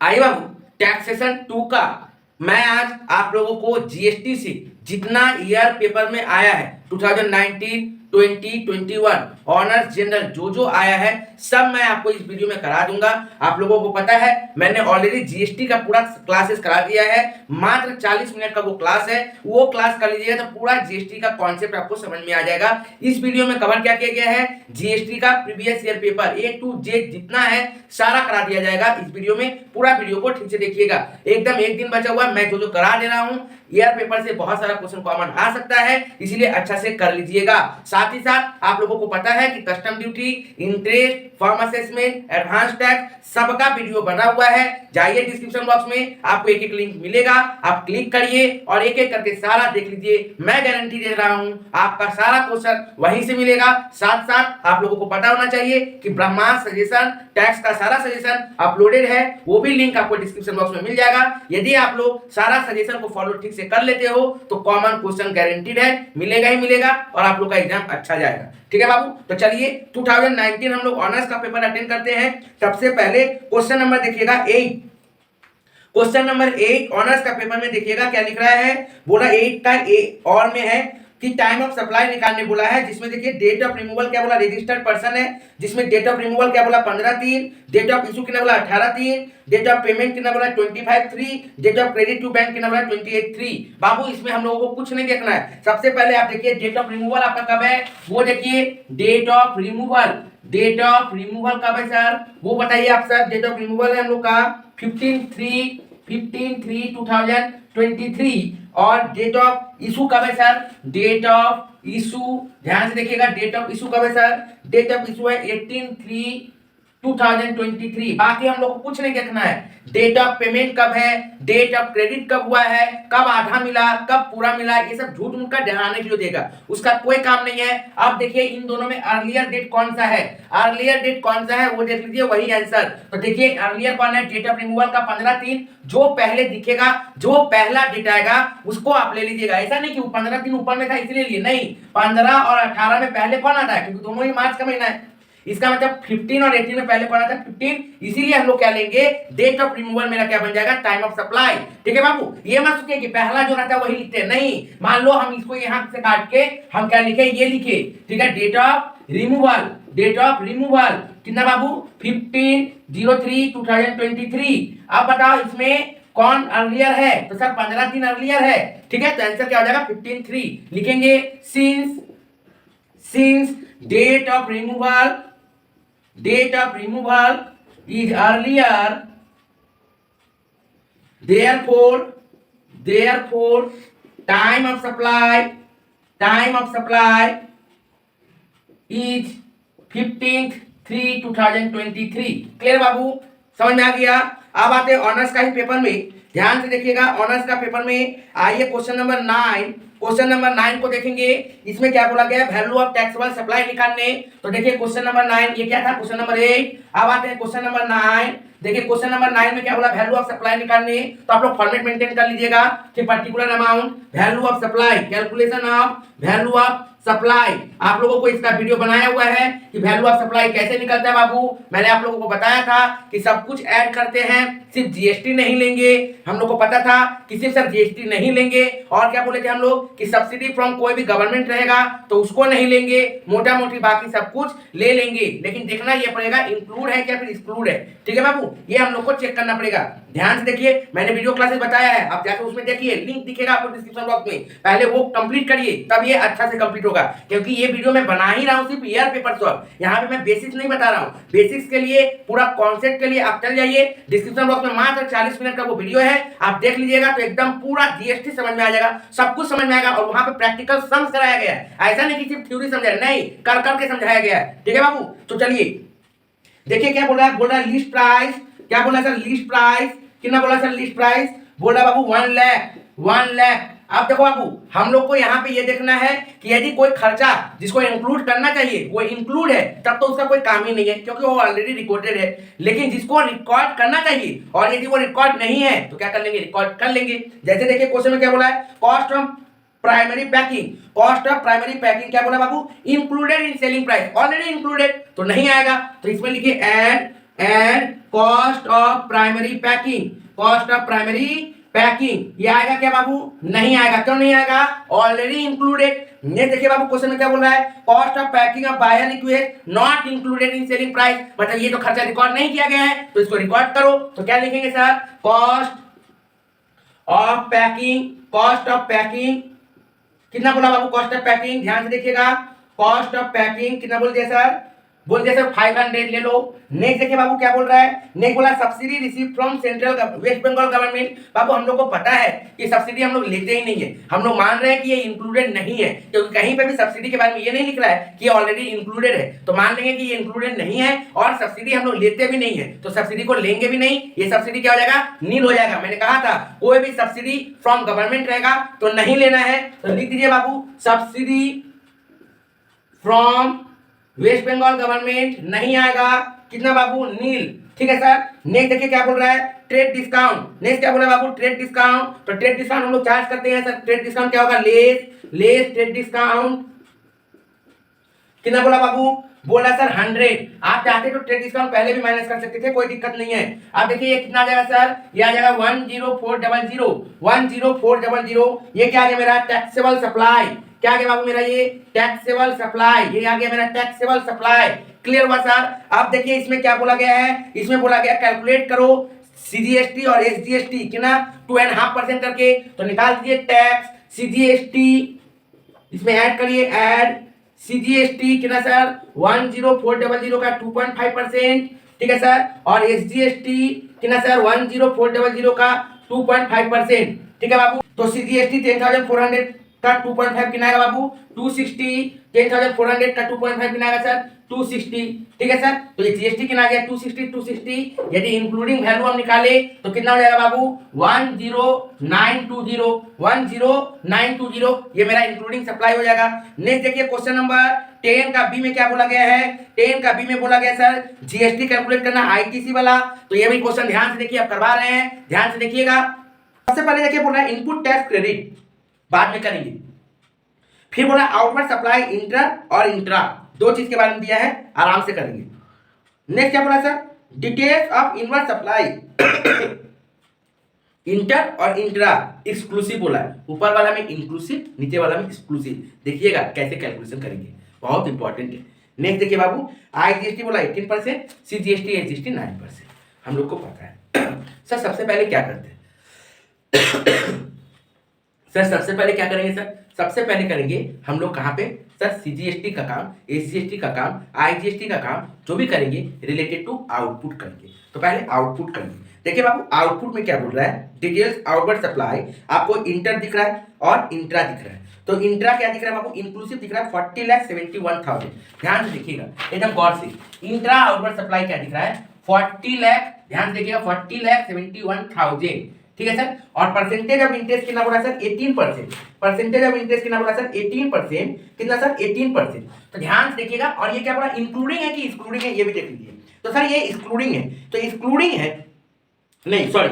आई बाबू taxation 2 का मैं आज आप लोगों को जीएसटी से जितना ईयर पेपर में आया है 2019, 20, 21 ऑनर्स जनरल जो जो आया है सब मैं आपको इस वीडियो में करा दूंगा। आप लोगों को पता है मैंने ऑलरेडी जीएसटी का पूरा क्लासेस करा दिया है, मात्र 40 मिनट का वो क्लास है, वो क्लास कर लीजिएगा तो पूरा जीएसटी का कॉन्सेप्ट आपको समझ में आ जाएगा। इस वीडियो में कवर क्या किया गया है, जीएसटी का previous year paper A to Z जितना है सारा करा दिया जाएगा इस वीडियो में। पूरा वीडियो को ठीक से देखिएगा, एकदम एक दिन बचा हुआ है, मैं जो जो करा दे रहा हूँ ईयर पेपर से बहुत सारा क्वेश्चन कॉमन आ सकता है, इसीलिए अच्छा से कर लीजिएगा। साथ ही साथ आप लोगों को पता है कि custom duty, interest, form assessment, advance tax सबका वीडियो बना हुआ है, जाइए डिस्क्रिप्शन बॉक्स में आपको एक एक लिंक मिलेगा, आप क्लिक करिए और एक एक करके सारा देख लीजिए। मैं गारंटी दे रहा हूं आपका सारा क्वेश्चन वहीं से मिलेगा। साथ साथ आप लोगों को पता होना चाहिए कि ब्रह्मास्त्र सजेशन टैक्स का सारा सजेशन अपलोडेड है, वो भी लिंक आपको डिस्क्रिप्शन बॉक्स में मिल जाएगा। यदि आप लोग सारा सजेशन को फॉलो ठीक से कर लेते हो तो कॉमन क्वेश्चन गारंटीड है, मिलेगा ही मिलेगा और आप लोग का एग्जाम अच्छा जाएगा। ठीक है बाबू, तो चलिए 2019 हम लोग ऑनर्स का पेपर अटेंड करते हैं। सबसे पहले क्वेश्चन नंबर देखिएगा 8, क्वेश्चन नंबर 8 ऑनर्स का पेपर में देखिएगा क्या लिख रहा है, बोला 8 का और में है कि टाइम ऑफ सप्लाई निकालने बोला है, जिसमें देखिए डेट ऑफ रिमूवल क्या बोला, रजिस्टर्ड पर्सन है, जिसमें डेट ऑफ रिमूवल क्या बोला 15/3, डेट ऑफ इशू कितना बोला 18/3, डेट ऑफ पेमेंट कितना बोला 25/3, date of credit to bank कितना बोला 28/3। बाबू इसमें हम लोगों को कुछ नहीं देखना है, सबसे पहले आप देखिए डेट ऑफ रिमूवल आपका कब है, वो देखिए date of removal, date of removal कब है सर, वो बताइए आप सर। डेट ऑफ रिमूवल है हम लोग का 15/3/2023 और डेट ऑफ इशू कब है सर, डेट ऑफ इशू ध्यान से देखिएगा, डेट ऑफ इशू कब है सर, डेट ऑफ इशू है 18/3/2023। बाकी हम लोग को कुछ नहीं देखना है, डेट ऑफ पेमेंट कब है, डेट ऑफ क्रेडिट कब हुआ है, कब आधा मिला, कब पूरा मिला, ये सब झूठ मूठ का डराने के लिए देगा, उसका कोई काम नहीं है। अब देखिए इन दोनों में अर्लियर डेट कौन सा है, अर्लियर डेट कौन सा है वो देख लीजिए, वही आंसर। तो देखिए अर्लियर कौन है, डेट ऑफ रिमूवल का 15/3, जो पहले दिखेगा, जो पहला डेट आएगा उसको आप ले लीजिएगा। ऐसा नहीं कि 15/3 ऊपर में था इसलिए लिए, नहीं, 15 और 18 में पहले कौन आता है, क्योंकि दोनों ही मार्च का महीना है, इसका मतलब 15 और 18 में पहले कौन आता है 15, इसीलिए हम लोग क्या लेंगे, डेट ऑफ रिमूवल मेरा क्या बन जाएगा, टाइम ऑफ सप्लाई। ठीक है बाबू, ये मत सोचिए कि पहला जो रहता है वही लिखते हैं, नहीं, मान लो हम इसको यहां से काट के हम क्या लिखे, ये लिखे, ठीक है, date of removal, date of removal कितना बाबू 15/03/2023। अब बताओ इसमें कौन अर्लियर है, तो सर 15 दिन अर्लियर है, ठीक है, तो आंसर क्या हो जाएगा 15/3 लिखेंगे। Since date of removal, date of removal is earlier, therefore time of supply is 15/3/2023। Clear बाबू, समझ में आ गया। अब आते हैं ऑनर्स का ही पेपर में, ध्यान से देखिएगा। ऑनर्स का पेपर में आइए क्वेश्चन नंबर 9, क्वेश्चन नंबर 9 को देखेंगे, इसमें क्या बोला गया है, वैल्यू ऑफ टैक्सेबल सप्लाई निकालने। तो देखिए क्वेश्चन नंबर 9 ये क्या था, क्वेश्चन नंबर 8। अब आते हैं क्वेश्चन नंबर 9, देखिए क्वेश्चन नंबर 9 में क्या बोला, वैल्यू ऑफ सप्लाई निकालने। तो आप लोग फॉर्मेट मेंटेन कर लीजिएगा कि particular amount, value of supply, calculation of value of supply. आप लोगों को इसका वीडियो बनाया हुआ है कि वैल्यू ऑफ सप्लाई कैसे निकलता है बाबू, मैंने आप लोगों को बताया था कि सब कुछ ऐड करते हैं, सिर्फ जीएसटी नहीं लेंगे। हम लोग को पता था कि सिर्फ सर जीएसटी नहीं लेंगे, और क्या बोले थे हम लोग कि सब्सिडी फ्रॉम कोई भी गवर्नमेंट रहेगा तो उसको नहीं लेंगे, मोटा मोटी बाकी सब कुछ ले लेंगे, लेकिन देखना ये पड़ेगा इंक्लूड है क्या फिर एक्सक्लूड है। ठीक है बाबू, ये हम लोग को चेक करना पड़ेगा। ध्यान से देखिए, मैंने वीडियो क्लासेस बताया है, आप जाकर उसमें देखिए, लिंक दिखेगा आपको डिस्क्रिप्शन बॉक्स में, पहले वो कंप्लीट करिए तब ये अच्छा से कंप्लीट होगा। क्योंकि ये वीडियो मैं बना ही रहा हूं सिर्फ ईयर पेपर सॉल्व, यहाँ पे मैं बेसिक्स नहीं बता रहा हूँ। बेसिक्स के लिए, पूरा कॉन्सेप्ट के लिए आप चल जाइए डिस्क्रिप्शन बॉक्स में, मात्र 40 मिनट का वो वीडियो है, आप देख लीजिएगा तो एकदम पूरा जीएसटी समझ में आ जाएगा, सब कुछ समझ में आएगा। और वहां पे प्रैक्टिकल सम्स कराया गया है, ऐसा नहीं कि सिर्फ थ्योरी समझाया, नहीं, कर करके समझाया गया है। ठीक है बाबू, तो चलिए देखिए क्या बोल रहा है, बोल रहा है लिस्ट प्राइस, क्या बोला सर, लिस्ट प्राइस कितना बोला सर, लिस्ट प्राइस बोल रहा बाबू 1 लाख। अब देखो बाबू, हम लोग को यहाँ पे ये देखना है कि यदि कोई खर्चा जिसको इंक्लूड करना चाहिए वो इंक्लूड है, तब तो उसका कोई काम ही नहीं है, क्योंकि वो ऑलरेडी रिकॉर्डेड है। लेकिन जिसको रिकॉर्ड करना चाहिए और यदि वो रिकॉर्ड नहीं है तो क्या कर लेंगे, रिकॉर्ड कर लेंगे। जैसे देखिए क्वेश्चन में क्या बोला है, cost of primary packing, cost of primary packing क्या बोला बाबू, included in selling price, already included तो नहीं आएगा, तो इसमें लिखिए add and cost of primary packing, cost of primary packing ये आएगा क्या बाबू? नहीं आएगा। क्यों नहीं आएगा? Already included. नेक्स्ट देखिए बाबू क्वेश्चन में क्या बोल रहा है, cost of packing of buyer liquid not included in selling price, मतलब ये तो खर्चा रिकॉर्ड नहीं किया गया है, तो इसको रिकॉर्ड करो। तो क्या लिखेंगे sir? Cost of packing, cost of packing कितना बोला बाबू? कॉस्ट ऑफ पैकिंग ध्यान से देखिएगा, कॉस्ट ऑफ पैकिंग कितना बोल दिया सर? बोल दिया सर 500 ले लो। नेक्स्ट देखिए बाबू क्या बोल रहा है, नेक्स्ट बोला subsidy receive from central West Bengal government. बाबू हम लोग को पता है कि सब्सिडी हम लोग लेते ही नहीं है, हम लोग मान रहे हैं कि ये इंक्लूडेड नहीं है, क्योंकि कहीं पे भी सब्सिडी के बारे में ये नहीं लिख रहा है कि ये ऑलरेडी इंक्लूडेड है, तो मान लेंगे कि ये इंक्लूडेड नहीं है और सब्सिडी हम लोग लेते भी नहीं है, तो सब्सिडी को लेंगे भी नहीं, ये सब्सिडी क्या हो जाएगा? नील हो जाएगा। मैंने कहा था कोई भी सब्सिडी फ्रॉम गवर्नमेंट रहेगा तो नहीं लेना है, तो लिख दीजिए बाबू subsidy from waste Bengal government नहीं आएगा, कितना बाबू? नील। ठीक है सर। नेक्स्ट देखिए क्या बोल रहा है, ट्रेड डिस्काउंट। नेक्स्ट क्या बोल रहा है बाबू? Trade discount. तो ट्रेड डिस्काउंट हम लोग चार्ज करते हैं सर, ट्रेड डिस्काउंट क्या होगा? लेस ट्रेड डिस्काउंट कितना बोला बाबू? बोला सर 100। आप चाहते तो ट्रेड डिस्काउंट पहले भी माइनस कर सकते थे, कोई दिक्कत नहीं है। आप देखिए ये कितना आ जाएगा सर? ये आ जाएगा 10400, 10400। ये क्या आ गया मेरा? Taxable supply. क्या आ गया बाबू मेरा? ये टैक्सेबल सप्लाई, ये आ गया मेरा टैक्सेबल सप्लाई। क्लियर हुआ सर? आप देखिए इसमें क्या बोला गया है, इसमें बोला गया कैलकुलेट करो सीजीएसटी और एसजीएसटी कितना 2.5% करके, तो निकाल दीजिए टैक्स सीजीएसटी, इसमें ऐड करिए, ऐड सीजीएसटी कितना सर? 10400 का 2.5%। ठीक है सर। और एसजीएसटी कितना सर? 10400 का 2.5%। ठीक है बाबू। तो सीजीएसटी 10,400 का 2.5 कितना आएगा बाबू? 260। 10,400 का 2.5 कितना आएगा सर? 260। ठीक है सर। तो ये जीएसटी कितना आ गया? 260। यदि इंक्लूडिंग वैल्यू हम निकाले तो कितना हो जाएगा बाबू? 10920। ये मेरा इंक्लूडिंग सप्लाई हो जाएगा। नेक्स्ट देखिए क्वेश्चन नंबर 10 का बी में क्या बोला गया है? 10 का बी में बोला गया सर जीएसटी कैलकुलेट करना आईटीसी वाला। तो ये भी क्वेश्चन ध्यान से देखिए, आप करवा रहे हैं, ध्यान से देखिएगा। सबसे पहले देखिए बोल रहा है इनपुट टैक्स क्रेडिट बाद में करेंगे, फिर बोला आउटवर्ड सप्लाई इंटर और इंट्रा, दो चीज के बारे में दिया है, आराम से करेंगे। नेक्स्ट क्या बोला sir? Details of inward supply inter और इंट्रा एक्सक्लूसिव बोला है, ऊपर वाला में इंक्लूसिव, नीचे वाला में एक्सक्लूसिव। देखिएगा कैसे कैलकुलेशन करेंगे, बहुत इंपॉर्टेंट है। नेक्स्ट देखिए बाबू, आईजीएसटी बोला 18%, सीजीएसटी एसजीएसटी 9%, हम लोग को पता है। सर सबसे पहले क्या करते हैं? सर सबसे पहले क्या करेंगे सर? सबसे पहले करेंगे हम लोग कहाँ पे सर? सीजीएसटी का काम, एसजीएसटी का काम, आईजीएसटी का काम, जो भी करेंगे रिलेटेड टू आउटपुट करेंगे। तो पहले आउटपुट करेंगे। देखिए बाबू आउटपुट में क्या बोल रहा है? डिटेल्स आउटवर्ड सप्लाई, आपको इंटर दिख रहा है और इंट्रा दिख रहा है। तो इंट्रा क्या दिख रहा है बाबू? इंक्लूसिव दिख रहा है 40,71,000। ध्यान से देखिएगा एकदम गौर से, इंट्रा आउटवर्ड सप्लाई क्या दिख रहा है? 40 लाख, ध्यान से देखिएगा 40,71,000। ठीक है सर। और परसेंटेज ऑफ इंटरेस्ट कितना बोला सर? 18%। परसेंटेज ऑफ इंटरेस्ट कितना बोला सर? 18%। कितना सर? 18%। तो ध्यान से देखिएगा। और ये क्या बोला? इंक्लूडिंग है कि एक्सक्लूडिंग है, ये भी देख लीजिए। तो सर ये एक्सक्लूडिंग है, तो एक्सक्लूडिंग है नहीं, सॉरी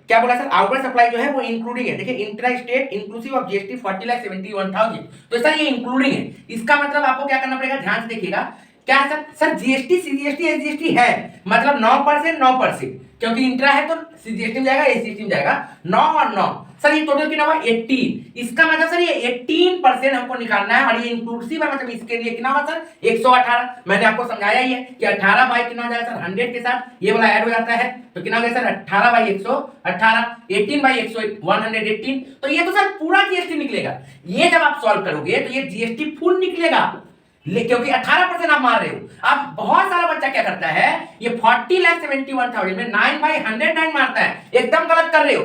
क्या बोला सर? आउटवर्ड सप्लाई जो है वो इंक्लूडिंग है। देखिए intra state inclusive of GST 40,71,000, तो सर ये इंक्लूडिंग है। इसका मतलब आपको क्या करना पड़ेगा? ध्यान से देखिएगा। क्या sir? Sir GST CGST SGST है, मतलब 9%, क्योंकि इंट्रा है तो सीजीएसटी में जाएगा, एसजीएसटी में जाएगा। 9 और 9 सर, ये टोटल कितना हुआ? 18। इसका मतलब सर ये 18% हमको निकालना है, और ये इंक्लूसिव है, मतलब इसके लिए कितना हुआ सर? 118। मैंने आपको समझाया ही है कि 18 बाई कितना हो जाएगा सर? 100 के साथ ये वाला ऐड हो जाता है, तो कितना हो गया सर? 18 by 118, 18 by 118। तो ये तो सर पूरा जीएसटी निकलेगा। ये जब आप सॉल्व करोगे तो ये जीएसटी फुल निकलेगा, क्योंकि 18% आप मार रहे हो। अब बहुत सारा बच्चा क्या करता है, ये 40,71,000 में 9/109 मारता है, एकदम गलत कर रहे हो,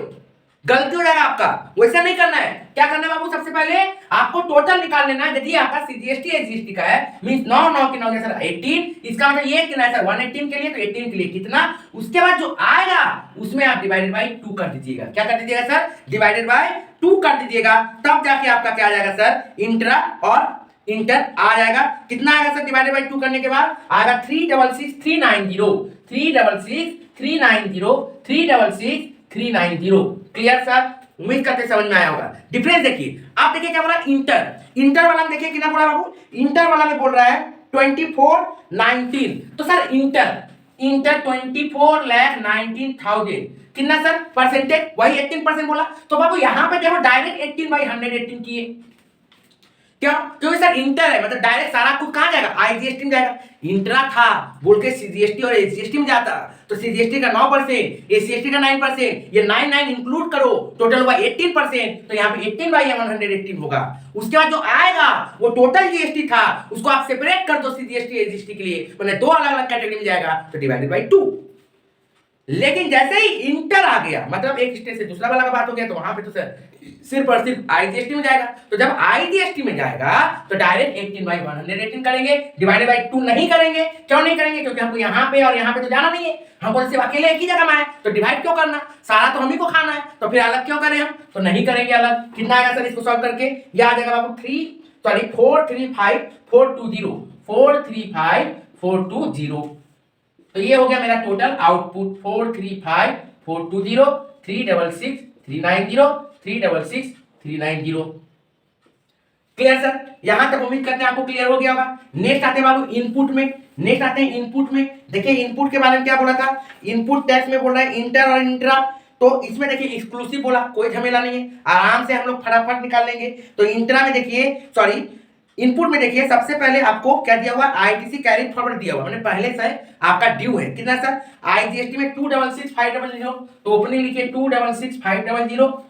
गलती हो जाएगा आपका। वैसा नहीं करना है। क्या करना है बाबू? सबसे पहले आपको टोटल निकाल लेना है। यदि आपका सीजीएसटी एसजीएसटी का है, मींस 9 कितना हो गया सर? 18। इसका मतलब ये कितना है सर? 118 के लिए, तो 18 के लिए कितना, उसके बाद जो आएगा उसमें आप डिवाइडेड बाय 2 कर दीजिएगा। क्या कर दीजिएगा सर? डिवाइडेड बाय 2 कर दीजिएगा, तब जाके आपका क्या आ जाएगा सर? इंट्रा और इंटर आ जाएगा। कितना आएगा सर? डिवाइडेड बाय 2 करने के बाद आएगा 366,390, 366,390। Clear sir? उम्मीद करते समझ में आया होगा। डिफरेंस देखिए। आप देखिए क्या बोला? इंटर वाला में देखिए कितना बोला बाबू? इंटर वाला में बोल रहा है 2419। तो सर इंटर इंटर 24,19,000 कितना सर परसेंटेज, वही 18% बोला। तो बाबू यहाँ पे देखो डायरेक्ट 18/118 किए, क्यों? क्योंकि सर इंटर है, मतलब डायरेक्ट सारा कुछ कहाँ जाएगा, आईजीएसटी में जाएगा। इंट्रा था बोल के सीजीएसटी और एसजीएसटी में जाता, तो सीजीएसटी का 9%, एसजीएसटी का 9%, ये 9 इंक्लूड करो, टोटल हुआ 18%, तो यहाँ पे 18/118 होगा। उसके बाद जो आएगा वो टोटल जीएसटी था, उसको आप सेपरेट कर दो सीजीएसटी एसजीएसटी के लिए, मतलब दो अलग अलग कैटेगरी में जाएगा, तो डिवाइडेड बाई 2। लेकिन जैसे ही इंटर आ गया, मतलब एक स्टेट से दूसरा वाला का बात हो गया, तो वहां पे तो सर सिर्फ और सिर्फ आईजीएसटी में जाएगा। तो जब आईजीएसटी में जाएगा तो डायरेक्ट 18/118 करेंगे, डिवाइडेड बाय 2 नहीं करेंगे। क्यों नहीं करेंगे? क्योंकि हमको यहाँ पे और यहाँ पे तो जाना नहीं है, हमको तो सिर्फ अकेले एक ही जगह में है, तो डिवाइड क्यों करना, सारा तो हम ही को खाना है, तो फिर अलग क्यों करें हम, तो नहीं करेंगे अलग। कितना आएगा सर इसको सॉल्व करके, यह आ जाएगा बाबू 435,420 435,420। तो ये हो गया मेरा टोटल आउटपुट 435,420 366,390 366,390। Clear sir? यहां तक उम्मीद करते हैं आपको क्लियर हो गया होगा। नेक्स्ट आते हैं बाबू इनपुट में, नेक्स्ट आते हैं इनपुट में। देखिए इनपुट के बारे में क्या बोला था, इनपुट टैक्स में बोल रहा है इंटर और इंट्रा, तो इसमें देखिए एक्सक्लूसिव बोला, कोई झमेला नहीं है, आराम से हम लोग फटाफट निकाल लेंगे। तो इंट्रा में देखिए, सॉरी इनपुट में देखिए, सबसे पहले आपको क्या दिया हुआ, आईटीसी कैरी फॉरवर्ड दिया हुआ, मैंने पहले से आपका ड्यू है कितना सर, आईजीएसटी में 266,500, तो ओपनिंग लिखिए 266,500,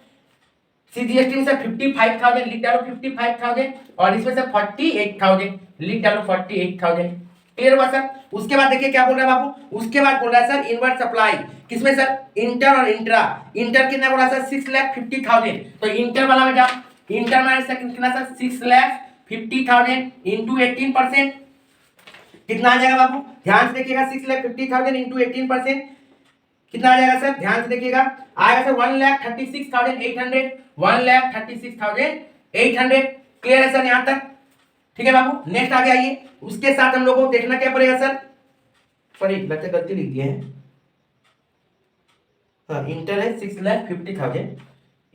सीजीएसटी में सर 55,000 लिख डालो 55,000, और इसमें सर 48,000 लिख डालो 48,000। क्लियर हुआ सर? उसके बाद देखिए क्या बोल रहा है बाबू, उसके बाद बोल रहा है सर इनवर्ट सप्लाई, किसमें सर, इंटर और इंट्रा। इंटर कितना बोला सर 6,50,000, तो इंटर वाला में जाओ, इंटर में सर कितना सर 6,50,000 इंटू 18%, कितना आ जाएगा बाबू, ध्यान से देखिएगा, 6,50,000 इंटू 18% कितना आ जाएगा सर, ध्यान से देखिएगा, आएगा सर 1,36,800, 1,36,800। क्लियर है सर यहां तक? ठीक है बाबू, नेक्स्ट आगे आइए। उसके साथ हम लोगों को देखना क्या पड़ेगा सर, सॉरी लगता है गलती लिख दिए हैं, हाँ इंटर है 6,50,000,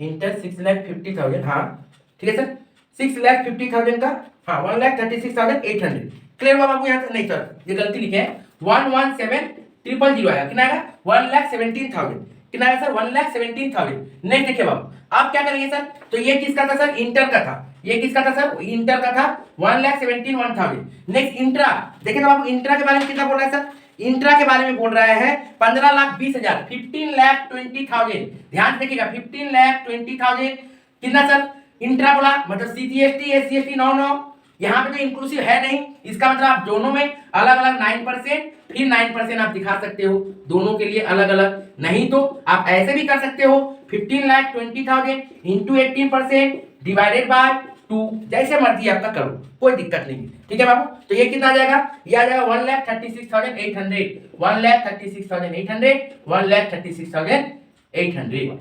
इंटर 6,50,000, हाँ ठीक है सर, 6,50,000 का, हाँ 1,36,800। क्लियर हुआ बाबू यहाँ तक? नहीं सर ये गलती लिखे हैं, 1,17,000 आया, कितना आएगा 1,17,000, कितना आएगा सर 1,17,000। नेक्स्ट देखिए बाबू, आप क्या करेंगे सर, तो ये किसका था सर, इंटर का था, ये किसका था सर, इंटर का था 1,17,000। नेक्स्ट इंट्रा, देखिए बाबू इंट्रा के बारे में कितना बोल रहा है सर, इंट्रा के बारे में बोल रहा है 15,20,000, 15,20,000। ध्यान से देखिएगा 15,20,000 कितना सर, इंट्रा बोला, मतलब सीजीएसटी एसजीएसटी 9 यहाँ पे तो इंक्लूसिव है नहीं, इसका मतलब आप दोनों में अलग अलग 9%, फिर 9% आप दिखा सकते हो दोनों के लिए अलग अलग, नहीं तो आप ऐसे भी कर सकते हो 15,20,000 इंटू 18% डिवाइडेड बाय 2, जैसे मर्जी आपका करो, कोई दिक्कत नहीं। ठीक है बाबू, तो ये कितना आ जाएगा, ये आ जाएगा 1,36,800, 1,36,800, 1,36,800।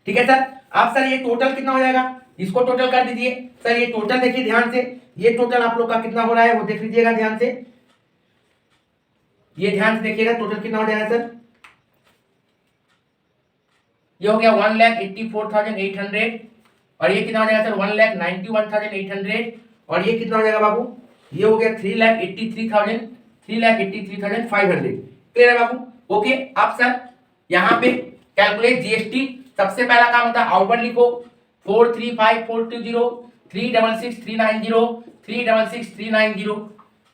ठीक है सर? अब सर ये टोटल कितना हो जाएगा, इसको टोटल कर दीजिए सर। ये टोटल देखिए ध्यान से, ये टोटल आप लोग का कितना हो रहा है वो देख लीजिएगा ध्यान से, ये ध्यान से देखिएगा टोटल कितना हो जाएगा सर, ये हो गया 1,84,800, और ये कितना हो जाएगा सर 1,91,800, और ये कितना हो जाएगा बाबू, ये हो गया 3,83,000, 3,83,500। क्लियर है बाबू? ओके। अब सर यहाँ पे कैलकुलेट जीएसटी, सबसे पहला काम होता है आउटवर्ड लिखो, 435,420 366,390 366,390।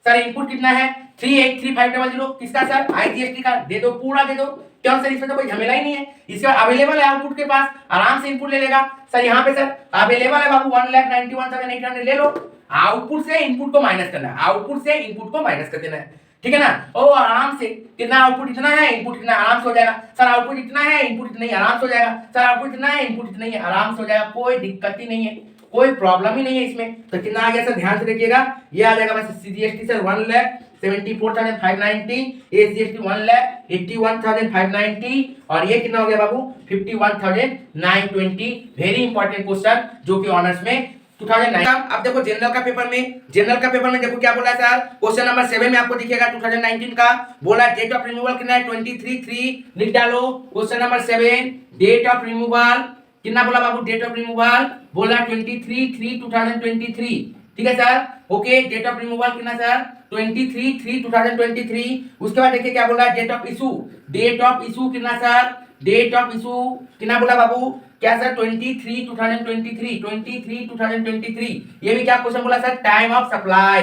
सर इनपुट कितना है 3,83,500, किसका सर, आईजीएसटी का, दे दो पूरा दे दो, क्यों सर इसमें तो कोई झमेला ही नहीं है, इसका अवेलेबल है आउटपुट के पास, आराम से इनपुट ले लेगा। सर यहाँ पे सर अवेलेबल है बाबू 1,91,800, ले लो, आउटपुट से इनपुट को माइनस करना है, आउटपुट से इनपुट को माइनस कर देना है, ठीक है ना। ओ आराम से, कितना आउटपुट इतना है, इनपुट इतना, आराम से हो जाएगा। सर आउटपुट इतना है, इनपुट इतना ही, आराम से हो जाएगा। सर आउटपुट इतना है, इनपुट इतना ही, आराम से हो जाएगा, कोई दिक्कत ही नहीं है, कोई प्रॉब्लम ही नहीं है इसमें। तो कितना आ गया सर, ध्यान से देखिएगा, ये आ जाएगा बस सीजीएसटी सर 1,74,590, एसजीएसटी 1,81,590, और ये कितना हो गया बाबू 51,920। वेरी इंपॉर्टेंट क्वेश्चन जो कि ऑनर्स में 2009। अब देखो जनरल का पेपर में, जनरल का पेपर में देखो क्या बोला है सर, क्वेश्चन नंबर 7 में आपको दिखेगा 2019 का, बोला डेट ऑफ रिमूवल कितना है 23/3, लिख डालो। Question number 7 date of removal कितना बोला बाबू, डेट ऑफ रिमूवल बोला 23/3/2023, ठीक है sir. Okay, date of removal कितना सर 23/3/2023। उसके बाद देखिए क्या बोल रहा है, date of issue. Date of issue कितना सर, डेट ऑफ इशू कितना बोला बाबू, क्या सर 23/2023। ये भी क्या क्वेश्चन बोला sir, time of supply.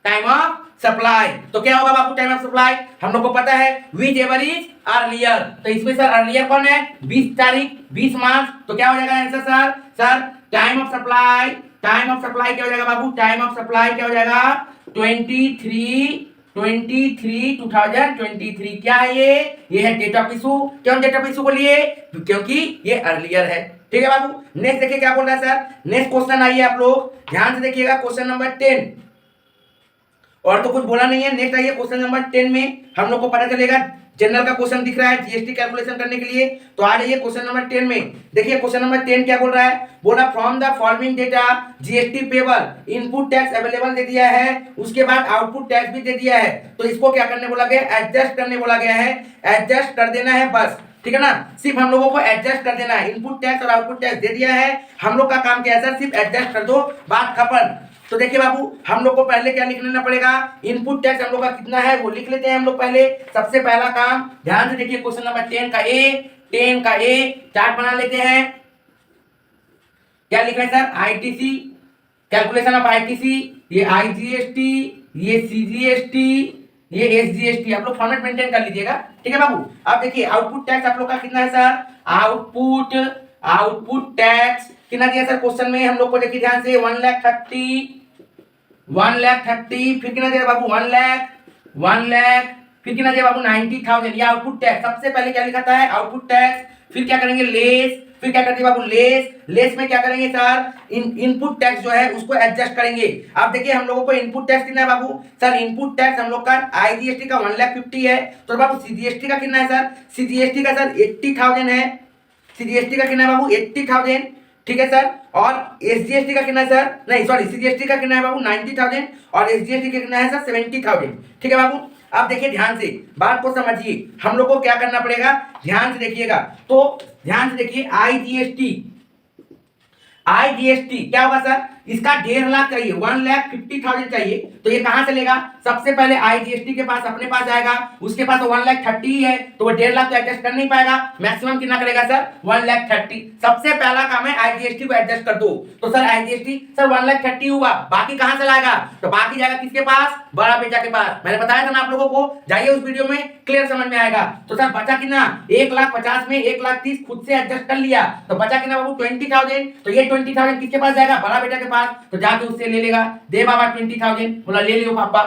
Time of supply तो क्या होगा बाबू, टाइम ऑफ सप्लाई हम लोग को पता है विच एवर इज अर्लियर। तो इसमें सर अर्लियर कौन है, 20 तारीख 20 मार्च। तो क्या हो जाएगा answer sir, sir time of supply, time of supply क्या हो जाएगा बाबू, टाइम ऑफ सप्लाई क्या हो जाएगा 23/2023। क्या है ये है डेट ऑफ इशू। क्यों डेट ऑफ इशू बोलिए, क्योंकि ये अर्लियर है। ठीक है बाबू, नेक्स्ट देखिए क्या बोल रहा है सर, नेक्स्ट क्वेश्चन आइए आप लोग ध्यान से देखिएगा, क्वेश्चन नंबर 10। और तो कुछ बोला नहीं है। नेक्स्ट आइए क्वेश्चन नंबर 10 में हम लोग को पता चलेगा, जनरल का क्वेश्चन दिख रहा है जीएसटी कैलकुलेशन करने के लिए। तो आ जाइए क्वेश्चन नंबर 10 में। देखिए क्वेश्चन नंबर 10 क्या बोल रहा है, बोला from the following data GST payable, input tax available दे दिया है, उसके बाद आउटपुट टैक्स भी दे दिया है। तो इसको क्या करने बोला गया, एडजस्ट करने बोला गया है, एडजस्ट कर देना है बस। ठीक है ना, सिर्फ हम लोगों को एडजस्ट कर देना है। इनपुट टैक्स और आउटपुट टैक्स दे दिया है, हम लोग का काम क्या है सर, सिर्फ एडजस्ट कर दो, बात खत्म। तो देखिए बाबू हम लोग को पहले क्या लिख लेना पड़ेगा, इनपुट टैक्स हम लोग का कितना है वो लिख लेते हैं हम लोग पहले। सबसे पहला काम ध्यान से देखिए, क्वेश्चन नंबर 10 का ए चार्ट बना लेते हैं। क्या लिखा है sir, ITC, calculation of ITC, ये आईजीएसटी, ये सीजीएसटी, ये एसजीएसटी, आप लोग फॉर्मेट मेंटेन कर लीजिएगा। ठीक है बाबू, अब देखिए आउटपुट टैक्स आप लोग का कितना है सर, आउटपुट टैक्स कितना दिया सर क्वेश्चन में हम लोग को, देखिए ध्यान से 1,30,000, फिर कितना दिया बाबू 1 लाख, फिर कितना दिया बाबू 90,000। ये आउटपुट टैक्स, सबसे पहले क्या लिखा था है आउटपुट टैक्स, फिर क्या करेंगे लेस, फिर क्या करते हैं बाबू लेस में क्या करेंगे सर, इनपुट टैक्स जो है उसको एडजस्ट करेंगे। अब देखिए हम लोगों को इनपुट टैक्स कितना है बाबू, सर इनपुट टैक्स हम लोग का आईजीएसटी का 1,50,000 है। तो बाबू सीजीएसटी का कितना है सर, सीजीएसटी का सर 80,000 है, सीजीएसटी का कितना है बाबू 80,000। ठीक है सर, और एसजीएसटी का कितना है सर, नहीं सॉरी सीजीएसटी का कितना है बाबू 90,000 और एसजीएसटी का कितना है सर 70,000। ठीक है बाबू, अब देखिए ध्यान से बात को समझिए, हम लोग को क्या करना पड़ेगा ध्यान से देखिएगा। तो ध्यान से देखिए आईजीएसटी क्या होगा सर, इसका 1.5 लाख चाहिए, 1,50,000 चाहिए। तो ये कहां से लेगा, सबसे पहले आईजीएसटी के पास अपने पास आएगा, उसके पास तो 1,30,000 है, तो वो 1.5 लाख तो एडजस्ट कर नहीं पाएगा, मैक्सिमम कितना करेगा सर 1,30,000। सबसे पहला काम है आईजीएसटी को एडजस्ट कर दो। तो सर आईजीएसटी सर 1,30,000 हुआ, बाकी कहां से लाएगा, तो बाकी जाएगा किसके पास, बड़ा बेटा के पास। मैंने बताया था ना आप लोगों को, जाइए उस वीडियो में क्लियर समझ में आएगा। तो सर बचा कितना 1,50,000 में 1,30,000 खुद से एडजस्ट कर लिया, तो बचा कितना बाबू 20,000। तो ये 20,000 किसके पास जाएगा, बड़ा बेटा के पास। तो जाके उससे ले लेगा, दे बाबा 20,000, बोला ले लियो पापा।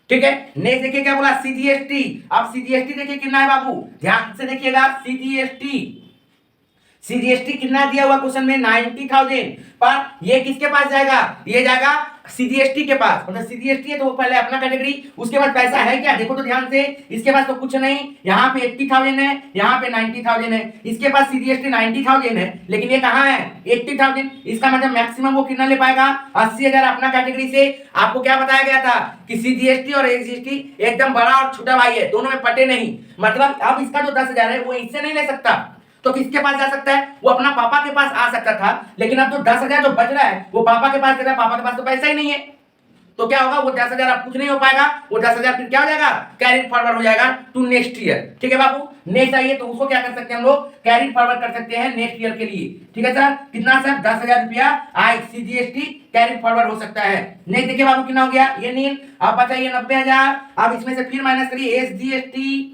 ठीक है, नेक्स्ट देखिए क्या बोला सीजीएसटी। अब सीजीएसटी देखिए कितना है बाबू, ध्यान से देखिएगा, सीजीएसटी कितना दिया हुआ क्वेश्चन में 90,000, पर ये किसके पास जाएगा, ये जाएगा सीजीएसटी के पास। मतलब सीजीएसटी है तो वो पहले अपना कैटेगरी, उसके बाद पैसा है क्या, देखो तो ध्यान से, इसके पास तो कुछ नहीं, यहाँ पे 80,000 है, यहाँ पे 90,000 है, इसके पास सीजीएसटी 90,000 है, लेकिन ये कहाँ है 80,000। इसका मतलब मैक्सिमम वो कितना ले पाएगा 80,000 अपना कैटेगरी से। आपको क्या बताया गया था कि सीजीएसटी और एसजीएसटी एकदम बड़ा और छोटा भाई है, दोनों में पटे नहीं। मतलब अब इसका जो 10,000 है वो इससे नहीं ले सकता, तो किसके पास जा सकता है, वो अपना पापा के पास आ सकता था। लेकिन अब तो 10,000 जो बच रहा है वो पापा के पास दे रहा है, पापा के पास तो पैसा ही नहीं है। तो क्या होगा, वो 10,000 अब कुछ नहीं हो पाएगा, वो 10,000 फिर क्या हो जाएगा, कैरी फॉरवर्ड हो जाएगा टू नेक्स्ट ईयर। ठीक है बाबू, नेक्स्ट आइए, तो उसको क्या कर सकते हैं हम लोग, कैरी फॉरवर्ड कर सकते हैं नेक्स्ट ईयर के लिए। ठीक है सर, कितना सर 10,000 रुपया आई सीजीएसटी कैरी फॉरवर्ड हो सकता है। नेक्स्ट देखिए बाबू कितना हो गया, ये नील, अब बचाइए 90,000। अब इसमें से फिर माइनस करिए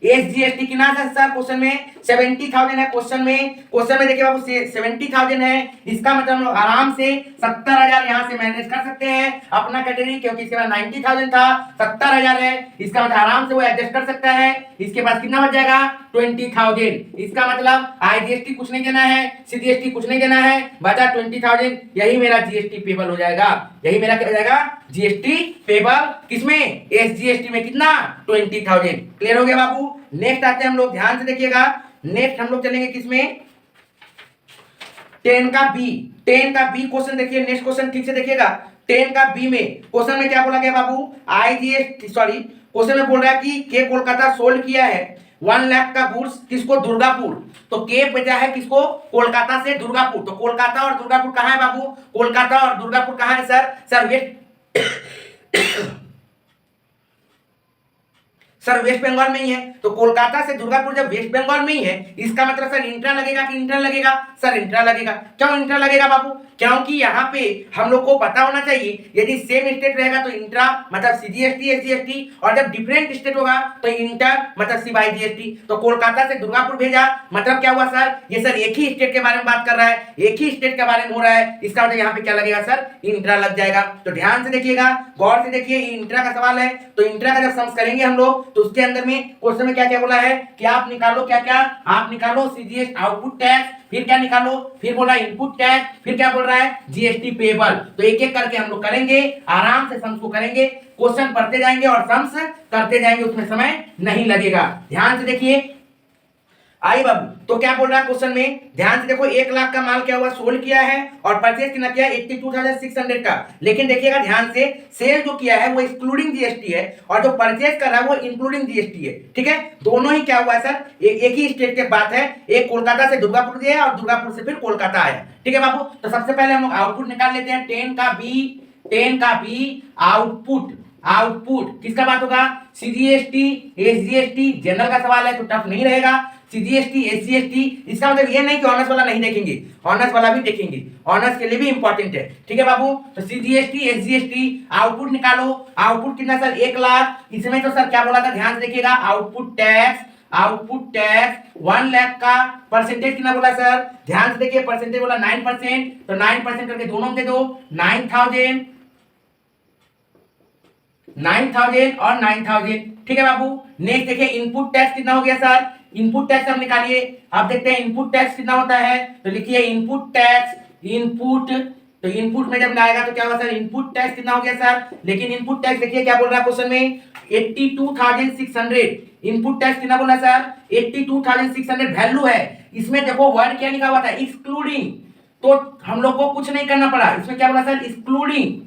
एसजीएसटी कितना है सर क्वेश्चन में 70,000 है। क्वेश्चन में देखिए बाबू 70,000 है, इसका मतलब हम लोग आराम से 70,000 यहाँ से मैनेज कर सकते हैं अपना कैटेगरी, क्योंकि इसके बाद 90,000 था, 70,000 है, इसका मतलब आराम से वो एडजस्ट कर सकता है। इसके पास कितना बच जाएगा 20,000। इसका मतलब आईजीएसटी कुछ नहीं देना है, सीजीएसटी कुछ नहीं देना है, बचा 20,000, यही मेरा जीएसटी पेबल हो जाएगा। यही मेरा क्या हो जाएगा जीएसटी पेबल, किसमें एसजीएसटी में कितना 20,000। क्लियर हो गया बाबू। नेक्स्ट आते हैं हम लोग, ध्यान से देखिएगा, नेक्स्ट हम लोग चलेंगे किसमें 10 का बी क्वेश्चन देखिए, नेक्स्ट क्वेश्चन ठीक से देखिएगा। 10 का बी में क्वेश्चन में क्या बोला गया बाबू, आईजीएसटी सॉरी क्वेश्चन में बोल रहा है कि के कोलकाता सोल्ड किया है 1 लाख का गुड्स, किसको, दुर्गापुर। तो के बचा है किसको, कोलकाता से दुर्गापुर। तो कोलकाता और दुर्गापुर कहाँ है बाबू, कोलकाता और दुर्गापुर कहाँ है sir West sir West Bengal में ही है, तो कोलकाता से दुर्गापुर जब वेस्ट बंगाल में ही है, इसका मतलब सर इंट्रा लगेगा कि इंट्रा लगेगा? सर इंट्रा लगेगा। क्यों इंट्रा लगेगा बाबू? क्योंकि यहाँ पे हम लोग को पता होना चाहिए, यदि सेम स्टेट रहेगा तो इंट्रा मतलब सीजीएसटी एसजीएसटी, और जब डिफरेंट स्टेट होगा तो इंटर मतलब सीवाईजीएसटी। तो कोलकाता से दुर्गापुर भेजा मतलब क्या हुआ सर? ये सर एक ही स्टेट के बारे में बात कर रहा है, एक ही स्टेट के बारे में हो रहा है, इसका मतलब यहाँ पे क्या लगेगा सर? इंट्रा लग जाएगा। तो ध्यान से देखिएगा, गौर से देखिए, इंट्रा का सवाल है, तो इंट्रा का जब सम्स करेंगे हम लोग तो उसके अंदर में क्वेश्चन में क्या क्या बोला है कि आप निकालो क्या क्या, आप निकालो सीजीएस आउटपुट टैक्स, फिर क्या निकालो, फिर बोला इनपुट टैक्स, फिर क्या बोल रहा है? GST payable. तो एक एक करके हम लोग करेंगे, आराम से सम्स को करेंगे, क्वेश्चन पढ़ते जाएंगे और सम्स करते जाएंगे, उसमें समय नहीं लगेगा। ध्यान से देखिए, आई बाबू, तो क्या बोल रहा है क्वेश्चन में? ध्यान से देखो, 1 लाख का माल क्या हुआ? सोल्ड किया है और परचेज कितना किया? 82,600 का। लेकिन देखिएगा ध्यान से, सेल जो किया है वो एक्सक्लूडिंग जीएसटी है और जो परचेज कर रहा है वो इंक्लूडिंग जीएसटी है। ठीक है, दोनों ही क्या हुआ है सर? एक ही स्टेट के बात है, एक कोलकाता से दुर्गापुर गया और दुर्गापुर से फिर कोलकाता आया। ठीक है बाबू, तो सबसे पहले हम लोग आउटपुट निकाल लेते हैं। 10 का बी आउटपुट किसका बात होगा? सीजीएसटी एसजीएसटी, जनरल का सवाल है तो टफ नहीं रहेगा। सीजीएसटी एसजीएसटी, इसका मतलब ये नहीं कि ऑनर्स वाला नहीं देखेंगे, ऑनर्स वाला भी देखेंगे, ऑनर्स के लिए भी इंपॉर्टेंट है। ठीक है बाबू, तो सीजीएसटी एसजीएसटी आउटपुट निकालो। आउटपुट कितना सर? 1 लाख। इसमें तो सर क्या बोला था? ध्यान से देखिएगा, आउटपुट टैक्स 1 लाख का परसेंटेज कितना बोला सर? ध्यान से देखिए, परसेंटेज बोला 9%, तो 9% करके दोनों में दे दो, 9,000 और 9,000। ठीक है बाबू, नेक्स्ट देखिए, इनपुट टैक्स कितना हो गया सर? इनपुट टैक्स हम निकालिए। आप देखते हैं इनपुट टैक्स कितना होता है, तो लिखिए इनपुट टैक्स, तो इनपुट में जब आएगा तो क्या होगा सर? इनपुट टैक्स कितना हो गया सर? लेकिन इनपुट टैक्स देखिए क्या बोल रहा है क्वेश्चन में? 82,600। इनपुट टैक्स कितना बोला सर? 82,600 वैल्यू है। इसमें देखो वर्ड क्या लिखा हुआ था? एक्सक्लूडिंग। तो हम लोग को कुछ नहीं करना पड़ा, इसमें क्या बोला सर? एक्सक्लूडिंग।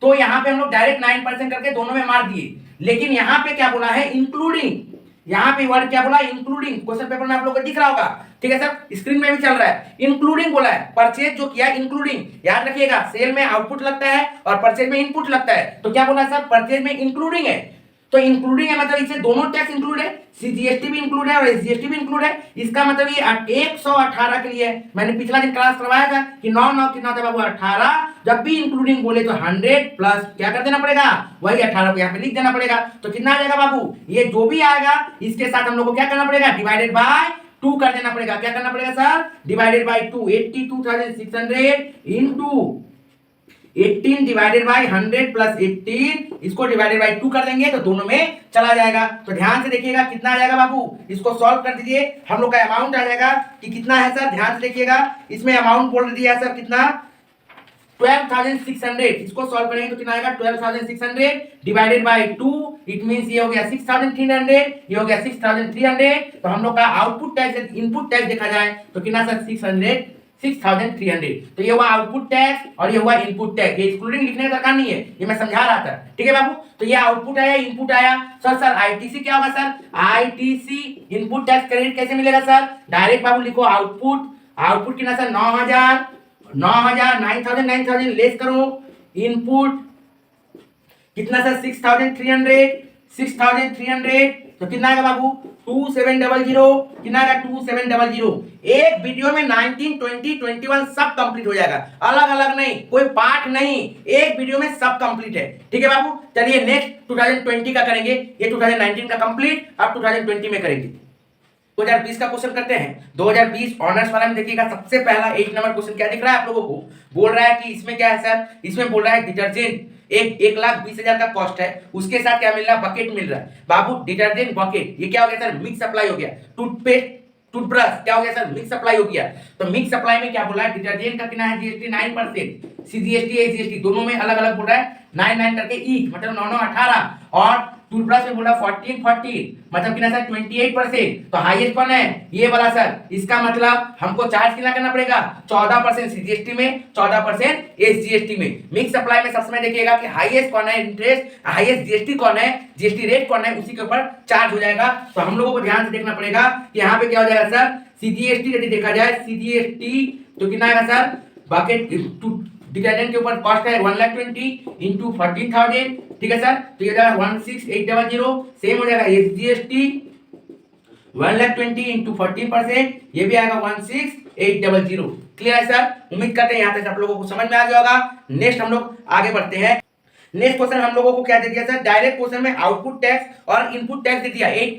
तो यहाँ पे हम लोग डायरेक्ट 9% करके दोनों में मार दिए। लेकिन यहाँ पे क्या बोला है? इंक्लूडिंग। यहाँ पे वर्ड क्या बोला? इंक्लूडिंग। क्वेश्चन पेपर में आप लोगों को दिख रहा होगा, ठीक है सर, स्क्रीन में भी चल रहा है। इंक्लूडिंग बोला है, परचेज जो किया इंक्लूडिंग। याद रखिएगा, सेल में आउटपुट लगता है और परचेज में इनपुट लगता है। तो क्या बोला सर? परचेज में इंक्लूडिंग है, तो इंक्लूडिंग है मतलब इससे दोनों टैक्स इंक्लूड है, सीजीएसटी भी इंक्लूड है और एसजीएसटी भी इंक्लूड है। इसका मतलब ये 118 के लिए मैंने पिछला दिन क्लास करवाया था कि 9 कितना होता है बाबू? 18। जब भी इंक्लूडिंग बोले तो 100 प्लस क्या कर देना पड़ेगा? वही 18 को यहाँ पे लिख देना पड़ेगा। तो कितना आ जाएगा बाबू? ये जो भी आएगा इसके साथ हम लोग को क्या करना पड़ेगा? डिवाइडेड बाय 2 कर देना पड़ेगा। क्या करना पड़ेगा sir? Divided by 2। 82,600 into 18 divided by 100 plus 18, इसको डिवाइडेड बाय 2 कर देंगे तो दोनों में चला जाएगा। तो ध्यान से देखिएगा कितना आ जाएगा बाबू, इसको सॉल्व कर दीजिए, हम लोग का अमाउंट आ जाएगा कि कितना है सर? ध्यान से देखिएगा, इसमें अमाउंट बोल दिया सर कितना? 12,600। इसको सॉल्व करेंगे तो कितना आएगा? 12,600 डिवाइडेड बाय 2, इट मींस ये हो गया 6,300, ये हो गया 6,300। तो हम लोग का आउटपुट टैक्स इनपुट टैक्स देखा जाए तो कितना सर? 6,300। तो ये हुआ आउटपुट टैक्स और ये हुआ इनपुट टैक्स। ये एक्सक्लूडिंग लिखने का दरकार नहीं है, ये मैं समझा रहा था। ठीक है बाबू, तो ये आउटपुट आया, इनपुट आया। सर आईटीसी क्या होगा sir? ITC input tax credit कैसे मिलेगा सर? डायरेक्ट बाबू लिखो आउटपुट कितना सर? 9,000 9,000 लेस करो इनपुट कितना सर? 6,300। तो कितना आएगा बाबू? 2700। कितना आएगा? 2700। एक वीडियो में 19, 20, 21 सब कंप्लीट हो जाएगा, अलग अलग नहीं, कोई पार्ट नहीं, एक वीडियो में सब कंप्लीट है। ठीक है बाबू, चलिए नेक्स्ट 2020 का करेंगे। ये 2019 का कंप्लीट, अब 2020 में करेंगे। 2020 का क्वेश्चन करते हैं। 2020 ऑनर्स वाला में देखिएगा, सबसे पहला 1 नंबर क्वेश्चन क्या दिख रहा है आप लोगों को? बोल रहा है कि इसमें क्या है सर? इसमें बोल रहा है डिटर्जेंट 1,20,000 का कॉस्ट है, उसके साथ क्या मिल रहा है? बकेट मिल रहा है। बाबू डिटर्जेंट बकेट, ये क्या हो गया सर? मिक्स सप्लाई हो गया। टूथपेस्ट टूथब्रश क्या हो गया सर? मिक्स सप्लाई हो गया। तो मिक्स सप्लाई में क्या बोला है? डिटर्जेंट का कितना है? जीएसटी 9%, सीजीएसटी एसजीएसटी दोनों में अलग अलग बोल रहा है 9 करके ईच, मतलब 9 18। और टूथब्रश में बोला 14 मतलब कितना सर? 28%। तो हाईएस्ट कौन है? ये वाला सर। इसका मतलब हमको चार्ज कितना करना पड़ेगा? 14% सीजीएसटी में, 14% एसजीएसटी में। मिक्स सप्लाई में सब समय देखिएगा कि हाईएस्ट कौन है इंटरेस्ट, हाईएस्ट जीएसटी कौन है, जीएसटी रेट कौन है, उसी के ऊपर चार्ज हो जाएगा। तो हम लोगों को ध्यान से देखना पड़ेगा कि यहाँ पे क्या हो जाएगा सर? सीजीएसटी यदि देखा जाए, सीजीएसटी तो कितना आएगा सर? बकेट डिटर्जेंट के ऊपर कॉस्ट है 1,20,000 इंटू 14,000 ठीक है सर। तो ये हो जाएगा 16800, सेम हो जाएगा SGST 1,20,000 इंटू 14%, ये भी आएगा 16800। क्लियर है सर? उम्मीद करते हैं यहाँ तक आप लोगों को समझ में आ गया होगा। नेक्स्ट हम लोग आगे बढ़ते हैं। नेक्स्ट क्वेश्चन हम लोगों को क्या दे दिया सर? डायरेक्ट क्वेश्चन में आउटपुट टैक्स और इनपुट टैक्स दे दिया। 8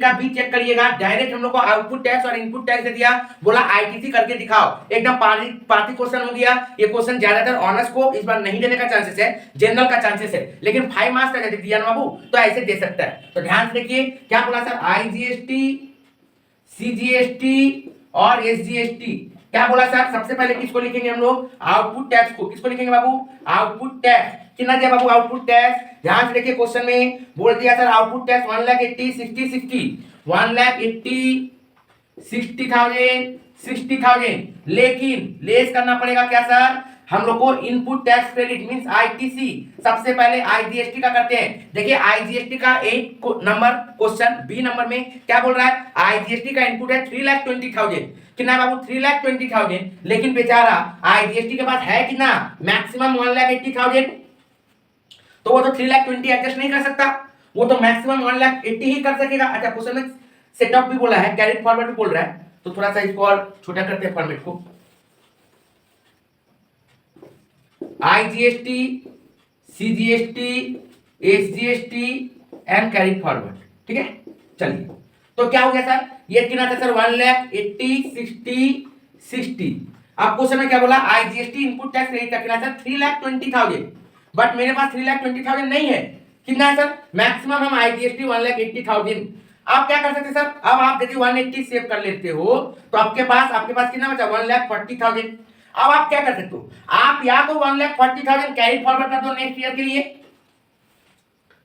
का बी चेक करिएगा। डायरेक्ट हम लोग को आउटपुट टैक्स और इनपुट टैक्स दे दिया, बोला आईटीसी करके दिखाओ। एकदम पार्टी क्वेश्चन हो गया। ये क्वेश्चन ज्यादातर ऑनर्स को इस बार नहीं देने का चांसेस है, जनरल का चांसेस है, लेकिन 5 मार्क्स का यदि दिया ना बाबू तो ऐसे दे सकता है। तो ध्यान से देखिए क्या बोला सर? आईजीएसटी, सीजीएसटी और एसजीएसटी क्या बोला सर? सबसे पहले किसको लिखेंगे हम लोग? आउटपुट टैक्स को। किसको लिखेंगे बाबू? Output tax. कितना दिया बाबू आउटपुट टैक्स? ध्यान से देखिए क्वेश्चन में बोल दिया सर आउटपुट टैक्स 1,80,000 60,000 1,80,000 60,000 लेकिन लेस करना पड़ेगा क्या सर? हम लोग को input tax credit means ITC. सबसे पहले आईजीएसटी का करते हैं। देखिए आईजीएसटी का 1 नंबर क्वेश्चन बी नंबर में क्या बोल रहा है? आईजीएसटी का इनपुट है 3,20,000। कितना है बाबू? 3,20,000। लेकिन बेचारा आईजीएसटी के पास है कितना? मैक्सिमम 1,80,000। तो वो तो 3,20,000 एडजस्ट नहीं कर सकता, वो तो मैक्सिमम 1,80,000 ही कर सकेगा। अच्छा क्वेश्चन में सेटअप भी बोला है, कैरी फॉरवर्ड भी बोल रहा है, तो थोड़ा सा इसको और छोटा करते हैं फॉर्मेट को। IGST, CGST, SGST and carry forward. ठीक है, चलिए तो क्या हो गया सर? ये कितना था सर? 1,80,000 60 60। अब क्वेश्चन में क्या बोला? आईजीएसटी इनपुट टैक्स रेट का कितना सर? 3,20,000। बट मेरे पास 3,20,000 नहीं है। कितना है सर? मैक्सिमम हम आईजीएसटी 1,80,000। आप क्या कर सकते हैं सर? अब आप यदि 180 सेव कर लेते हो तो आपके पास कितना बचा? 1,40,000। अब आप क्या कर सकते हो? आप या तो 1,40,000 कैरी फॉरवर्ड कर दो नेक्स्ट ईयर के लिए,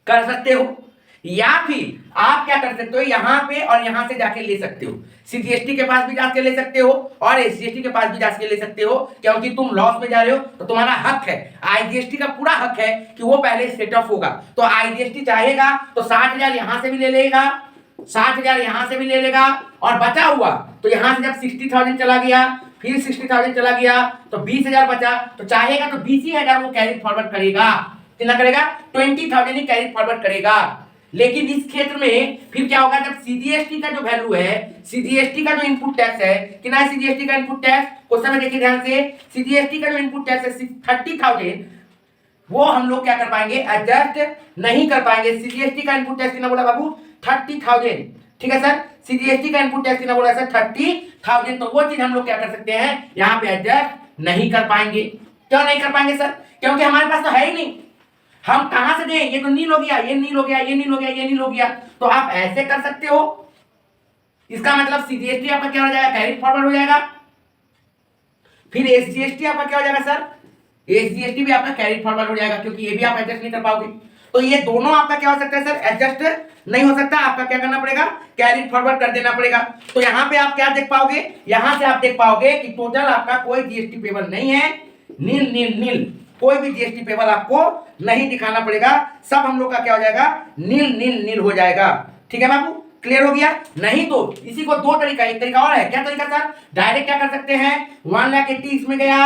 कर सकते हो, या फिर आप क्या कर सकते हो? यहां पे और यहां से जाके ले सकते हो। सीजीएसटी के पास भी जाके ले सकते हो और एसजीएसटी के पास भी जाके ले सकते हो, क्योंकि तुम लॉस में जा रहे हो तो तुम्हारा हक है, आईजीएसटी का पूरा हक है कि वो पहले सेट ऑफ होगा। तो आईजीएसटी चाहेगा तो 60,000 यहां से भी ले लेगा, 60,000 यहां से भी ले लेगा, और बचा हुआ तो यहां से जब 60,000 चला गया, फिर 60,000 चला गया तो 20,000 बचा, तो चाहेगा तो 20,000 वो कैरी फॉरवर्ड करेगा। कितना करेगा? 20,000 ही कैरी फॉरवर्ड करेगा। लेकिन इस क्षेत्र में फिर क्या होगा? जब सीजीएसटी का जो वैल्यू है, सीजीएसटी का जो इनपुट टैक्स है, कितना है सीजीएसटी का इनपुट टैक्स? क्वेश्चन में देखिए ध्यान से, सीजीएसटी का जो इनपुट टैक्स है 30,000, वो हम लोग क्या कर पाएंगे? एडजस्ट नहीं कर पाएंगे। सीजीएसटी का इनपुट टैक्स कितना बोला बाबू? 30,000। ठीक है सर, सीजीएसटी का इनपुट टैक्स कितना बोला सर? 30,000। तो वो चीज हम लोग क्या कर सकते हैं? यहाँ पे एडजस्ट नहीं कर पाएंगे। क्यों नहीं कर पाएंगे सर? क्योंकि हमारे पास तो है ही नहीं। हम कहां से दें? ये तो नील हो गया, ये नील हो गया, ये नील हो गया, ये नील हो गया। तो आप ऐसे कर सकते हो। इसका मतलब सीजीएसटी आपका क्या हो जाएगा? कैरी फॉरवर्ड हो जाएगा। फिर एसजीएसटी आपका क्या हो जाएगा सर? एसजीएसटी भी आपका कैरी फॉरवर्ड हो जाएगा, क्योंकि ये भी आप एडजस्ट नहीं कर पाओगे। तो ये दोनों आपका क्या हो सकता है सर? एडजस्ट नहीं हो सकता। आपका क्या करना पड़ेगा? कैरी फॉरवर्ड कर देना पड़ेगा। तो यहां पे आप क्या देख पाओगे? यहां से आप देख पाओगे कि टोटल आपका कोई जीएसटी पेबल नहीं है, नील नील नील, कोई भी जीएसटी पेबल आपको नहीं दिखाना पड़ेगा। सब हम लोग का क्या हो जाएगा? नील नील नील हो जाएगा। ठीक है बाबू, क्लियर हो गया? नहीं तो इसी को दो तरीका, एक तरीका और है। क्या तरीका सर? डायरेक्ट क्या कर सकते हैं? 1,80,000 इसमें गया,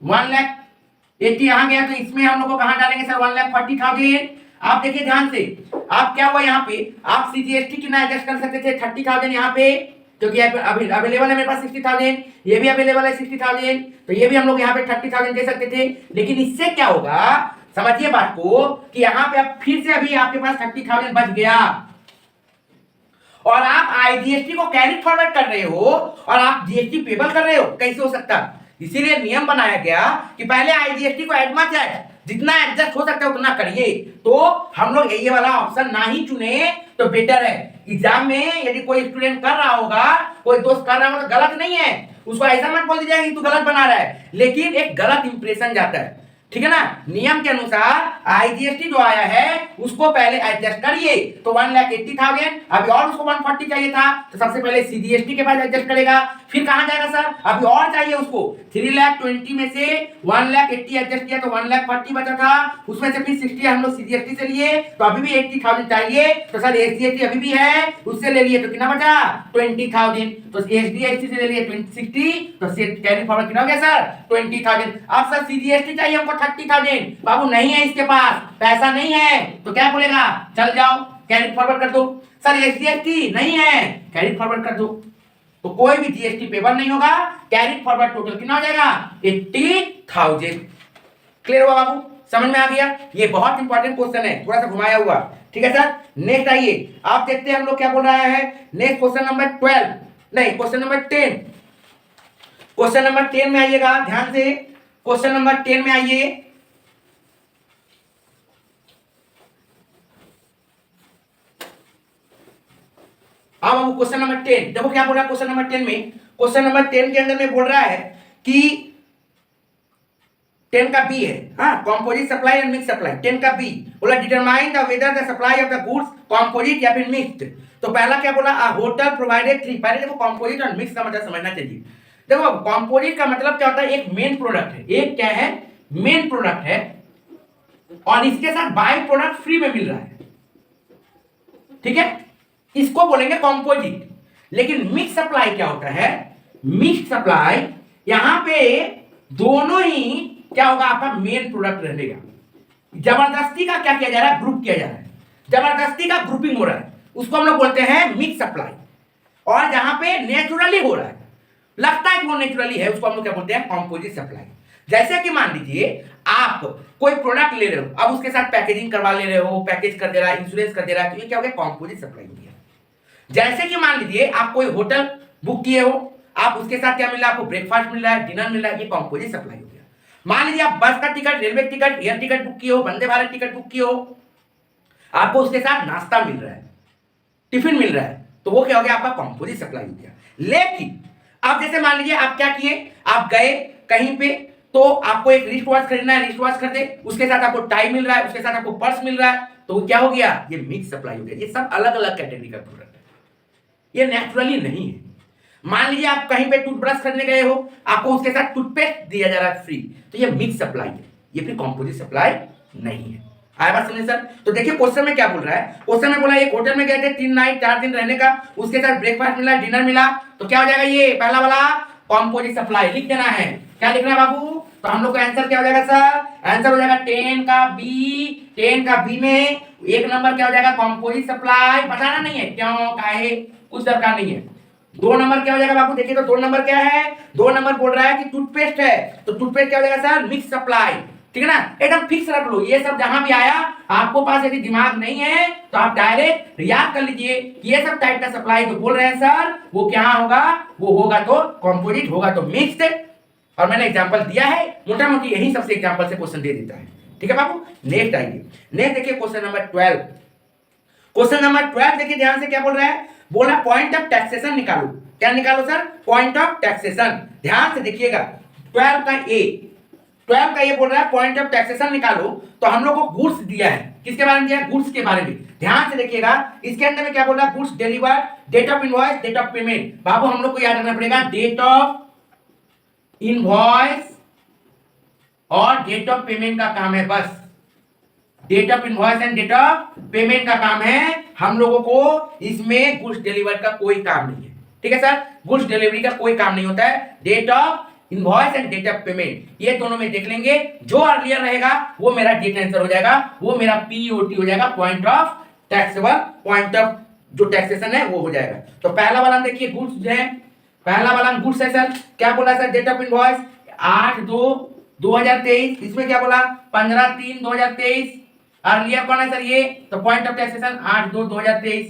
1,80,000 यहां गया, तो इसमें हम लोग को कहां डालेंगे सर? 1,40,000। आप देखिए ध्यान से, आप क्या हुआ यहाँ पे? आप सीजीएसटी कितना एडजस्ट कर सकते थे? 30,000 यहाँ पे, क्योंकि अभी अवेलेबल है मेरे पास 60,000, ये भी अवेलेबल है 60,000, तो ये भी हम लोग यहाँ पे 30,000 दे सकते थे। लेकिन इससे क्या होगा? समझिए बात को, कि यहाँ पे आप फिर से अभी आपके पास 30,000 बच गया, और आप आईजीएसटी को कैरी फॉरवर्ड कर रहे हो और आप जीएसटी पेबल कर रहे हो। कैसे हो सकता? इसीलिए नियम बनाया गया कि पहले आईजीएसटी को एड मत जाए, जितना एडजस्ट हो सकता है उतना करिए। तो हम लोग ये वाला ऑप्शन ना ही चुने तो बेटर है। एग्जाम में यदि कोई स्टूडेंट कर रहा होगा, कोई दोस्त कर रहा होगा, तो गलत नहीं है, उसको ऐसा मत बोल दीजिएगा कि तू गलत बना रहा है, लेकिन एक गलत इंप्रेशन जाता है। ठीक है ना? नियम के अनुसार आईजीएसटी जो आया है उसको पहले एडजस्ट करिए। तो 1,80,000, अभी और उसको 140 चाहिए था, तो सबसे पहले सीजीएसटी के पास एडजस्ट करेगा। फिर कहां जाएगा सर? अभी और चाहिए उसको। 3,20,000 में से 1,80,000 एडजस्ट किया तो 1,40,000 बचा था, उसमें से फिर 60 हम लोग सीजीएसटी से लिए, तो अभी भी 80,000 चाहिए। तो सर एसजीएसटी अभी भी है, उससे ले लिए तो कितना बचा? 20,000। तो एसजीएसटी से ले लिए 60, तो कैरी फॉरवर्ड कितना हो गया सर? 20,000। अब सर सीजीएसटी चाहिए हमको 30,000। बाबू नहीं है इसके पास, पैसा नहीं है, तो क्या बोलेगा, चल जाओ कैरी फॉरवर्ड कर दो। सर एसजीएसटी नहीं है, कैरी फॉरवर्ड कर दो। तो कोई भी जीएसटी पेपर नहीं होगा, कैरी फॉरवर्ड टोटल कितना हो जाएगा, 80,000। क्लियर हुआ बाबू, समझ में आ गया। ये बहुत इंपॉर्टेंट क्वेश्चन है, थोड़ा सा घुमाया हुआ, ठीक है सर। नेक्स्ट आइए, आप देखते हैं हम लोग क्या बोल रहा है। नेक्स्ट क्वेश्चन नंबर 12 नहीं, क्वेश्चन नंबर 10। क्वेश्चन नंबर 10 में आइएगा ध्यान से, क्वेश्चन नंबर 10 में आइए। अब बाबू क्वेश्चन नंबर 10 देखो क्या बोल रहा है। क्वेश्चन नंबर 10 में, क्वेश्चन नंबर 10 के अंदर में बोल रहा है कि 10 का बी है, हाँ, composite supply and mix supply. 10 का बी बोला determine the whether the supply of the goods composite या फिर मिक्स्ड। तो पहला क्या बोला, अ होटल प्रोवाइडेड 3। पहले देखो कंपोजिट और मिक्स का मतलब समझना चाहिए। देखो कंपोजिट का मतलब क्या होता है, एक मेन प्रोडक्ट है, एक क्या है, मेन प्रोडक्ट है, और इसके साथ बाई प्रोडक्ट फ्री में मिल रहा है, ठीक है, इसको बोलेंगे कंपोजिट। लेकिन मिक्स सप्लाई क्या होता है, मिक्स सप्लाई यहां पे दोनों ही क्या होगा, आपका मेन प्रोडक्ट रहेगा। जबरदस्ती का क्या किया जा रहा है, ग्रुप किया जा रहा है, जबरदस्ती का ग्रुपिंग हो रहा है, उसको हम लोग बोलते हैं मिक्स सप्लाई। और जहां पे नेचुरली हो रहा है, लगता है कि वो नेचुरली है, उसको हम लोग क्या बोलते हैं, कंपोजिट सप्लाई। जैसे कि मान लीजिए आप कोई प्रोडक्ट ले रहे हो, अब उसके साथ पैकेजिंग करवा ले रहे हो, पैकेज कर दे रहा है, इंश्योरेंस कर दे रहा है, तो ये क्या हो गया, कंपोजिट सप्लाई हो गया। जैसे कि मान लीजिए आप कोई होटल बुक किए हो, आप उसके साथ क्या मिल रहा है, आपको ब्रेकफास्ट मिल रहा है, डिनर मिल रहा है, ये कंपोजिट सप्लाई हो गया। मान लीजिए आप बस का ticket, railway ticket, air ticket book किए हो, वंदे भारत टिकट बुक किए हो, आपको उसके साथ नाश्ता मिल रहा है, टिफिन मिल रहा है, तो वो क्या हो गया, आपका कंपोजिट सप्लाई हो गया। लेकिन अब जैसे मान लीजिए आप क्या किए, आप गए कहीं पे, तो आपको एक रिस्ट वॉच खरीदना है, रिस्ट वॉच खरीदे, उसके साथ आपको टाई मिल रहा है, उसके साथ आपको पर्स मिल रहा है, तो क्या हो गया, ये मिक्स सप्लाई हो गया। ये सब अलग अलग कैटेगरी का प्रोडक्ट है, ये नेचुरली नहीं है। मान लीजिए आप कहीं पे टूथब्रश खरीदने गए हो, आपको उसके साथ टूथपेस्ट दिया जा रहा है फ्री, तो ये मिक्स सप्लाई है, ये फिर कंपोजिट सप्लाई नहीं है। आया बात समझे सर। तो देखिए क्वेश्चन में क्या बोल रहा है, क्वेश्चन में बोला एक होटल में गए थे 3 नाइट 4 दिन रहने का, उसके साथ ब्रेकफास्ट मिला, डिनर मिला, तो क्या हो जाएगा, ये पहला वाला कंपोजिट सप्लाई लिख देना है। क्या लिखना है बाबू, तो हम लोग का आंसर क्या हो जाएगा सर, आंसर हो जाएगा 10 का बी। 10 का बी में एक नंबर क्या हो जाएगा, कंपोजिट सप्लाई। बताना नहीं है क्यों, काहे, कुछ दरकार नहीं है। 2 नंबर क्या हो जाएगा बाबू, देखिए तो 2 नंबर क्या है, 2 नंबर बोल रहा है कि टूथपेस्ट है, तो टूथपेस्ट क्या हो जाएगा सर, मिक्स सप्लाई, ठीक है ना। एकदम फिक्स रख लो, ये सब जहां भी आया, आपको पास यदि दिमाग नहीं है तो आप डायरेक्ट याद कर लीजिए कि ये सब टाइप का सप्लाई जो बोल रहे हैं सर, वो क्या होगा, वो होगा तो कंपोजिट, होगा तो मिक्स्ड। और मैंने एग्जांपल दिया है, मोटा मोटी यही सबसे एग्जांपल से क्वेश्चन दे देता है, ठीक है बाबू। नेक्स्ट आइए, नेक्स्ट देखिए क्वेश्चन नंबर 12। क्वेश्चन नंबर 12 देखिए ध्यान से, क्या बोल रहा है, बोला पॉइंट ऑफ टैक्सेशन निकालो। क्या निकालो सर, पॉइंट ऑफ टैक्सेशन। ध्यान से देखिएगा, 12 का ये बोल रहा है पॉइंट ऑफ टैक्सेशन निकालो। तो हम लोग को गुड्स दिया है, किसके बारे में दिया है, गुड्स के बारे में। ध्यान से देखिएगा, इसके अंदर में क्या बोल रहा है, goods delivered, date of invoice, date of payment. बाबू हम लोग को याद रखना पड़ेगा, डेट ऑफ इनवॉइस और डेट ऑफ पेमेंट का काम है, बस date of invoice and date of payment का काम है। हम लोगों को इसमें गुड्स डिलीवर का कोई काम नहीं है, ठीक है सर, गुड्स डिलीवरी का कोई काम नहीं होता है। Date of invoice and date of payment, ये दोनों में देख लेंगे, जो अर्लियर रहेगा वो मेरा डेट आंसर हो जाएगा, वो मेरा पीओटी हो जाएगा, point of taxable, point of जो टैक्सेशन है वो हो जाएगा। तो पहला वाला देखिए गुड्स है, पहला वाला गुड्स है सर। क्या बोला सर, डेट ऑफ इनवॉइस 8/2/2023, इसमें क्या बोला 15/3/2023। अर्लियर कौन है सर, ये, तो पॉइंट ऑफ टैक्सेशन 8/2/2023।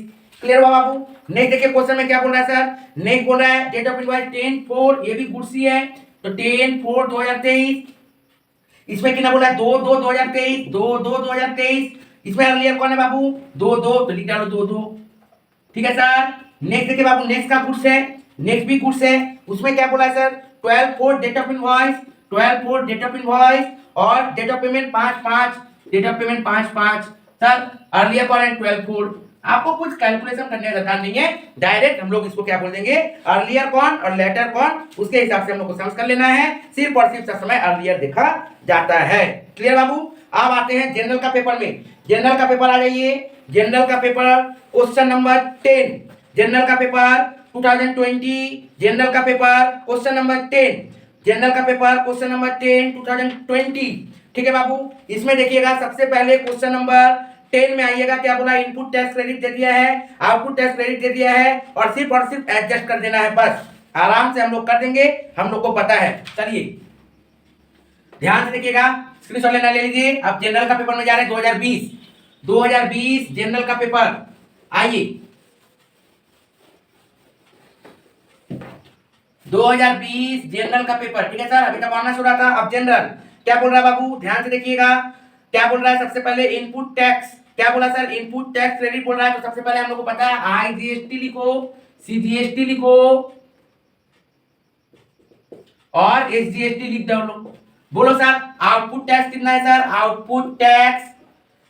क्लियर हुआ बाबू। नेक्स्ट देखिए क्वेश्चन में क्या बोल रहा है सर, नेक्स्ट बोल रहा है डेट ऑफ इनवॉइस 10/4, ये भी गुड्स ही है, तो 10/4/2023। इसमें कितना बोला है, 2/2/2023, 2/2/2023। इसमें अर्लियर कौन है बाबू, 2/2, तो लिख डालो 2/2, ठीक है सर। नेक्स्ट देखिए बाबू, नेक्स्ट का गुड्स है, नेक्स्ट भी गुड्स है, उसमें क्या बोला है sir, 12/4 date of invoice, 12/4 date of invoice, और date of payment 5/5, date of payment 5/5। Sir earlier कौन है, 12/4। आपको कुछ कैलकुलेशन करने का दरकार नहीं है, डायरेक्ट हम लोग इसको क्या बोल देंगे, अर्लियर कौन और लेटर कौन, उसके हिसाब से हम लोग को समझ कर लेना है। सिर्फ और सिर्फ समय अर्लियर देखा जाता है। क्लियर बाबू। अब आते हैं जनरल का पेपर में, जनरल का पेपर आ जाइए, जनरल का पेपर क्वेश्चन नंबर 10, जनरल का पेपर 2020, जनरल का पेपर क्वेश्चन नंबर 10, जनरल का पेपर क्वेश्चन नंबर 10 2020। ठीक है बाबू। इसमें देखिएगा सबसे पहले क्वेश्चन नंबर 10 में आइएगा, क्या बोला, इनपुट टैक्स क्रेडिट दे दिया है, आउटपुट टैक्स क्रेडिट दे दिया है, और सिर्फ एडजस्ट कर देना है, बस आराम से हम लोग कर देंगे, हम लोग को पता है। चलिए ध्यान से देखिएगा, स्क्रीनशॉट लेना ले लीजिए। अब जनरल का पेपर में जा रहे हैं 2020 जनरल का पेपर। आइए 2020 जनरल का पेपर, ठीक है सर। अभी तक ऑनर्स हो रहा था, अब जनरल क्या बोल रहा है बाबू, ध्यान से देखिएगा। क्या बोल रहा है, सबसे पहले इनपुट टैक्स, क्या बोला सर, इनपुट टैक्स क्रेडिट बोल रहा है। तो सबसे पहले हम लोग को पता है आईजीएसटी लिखो, सीजीएसटी लिखो और एसजीएसटी लिख दो लोग। बोलो सर आउटपुट टैक्स कितना है sir, output tax,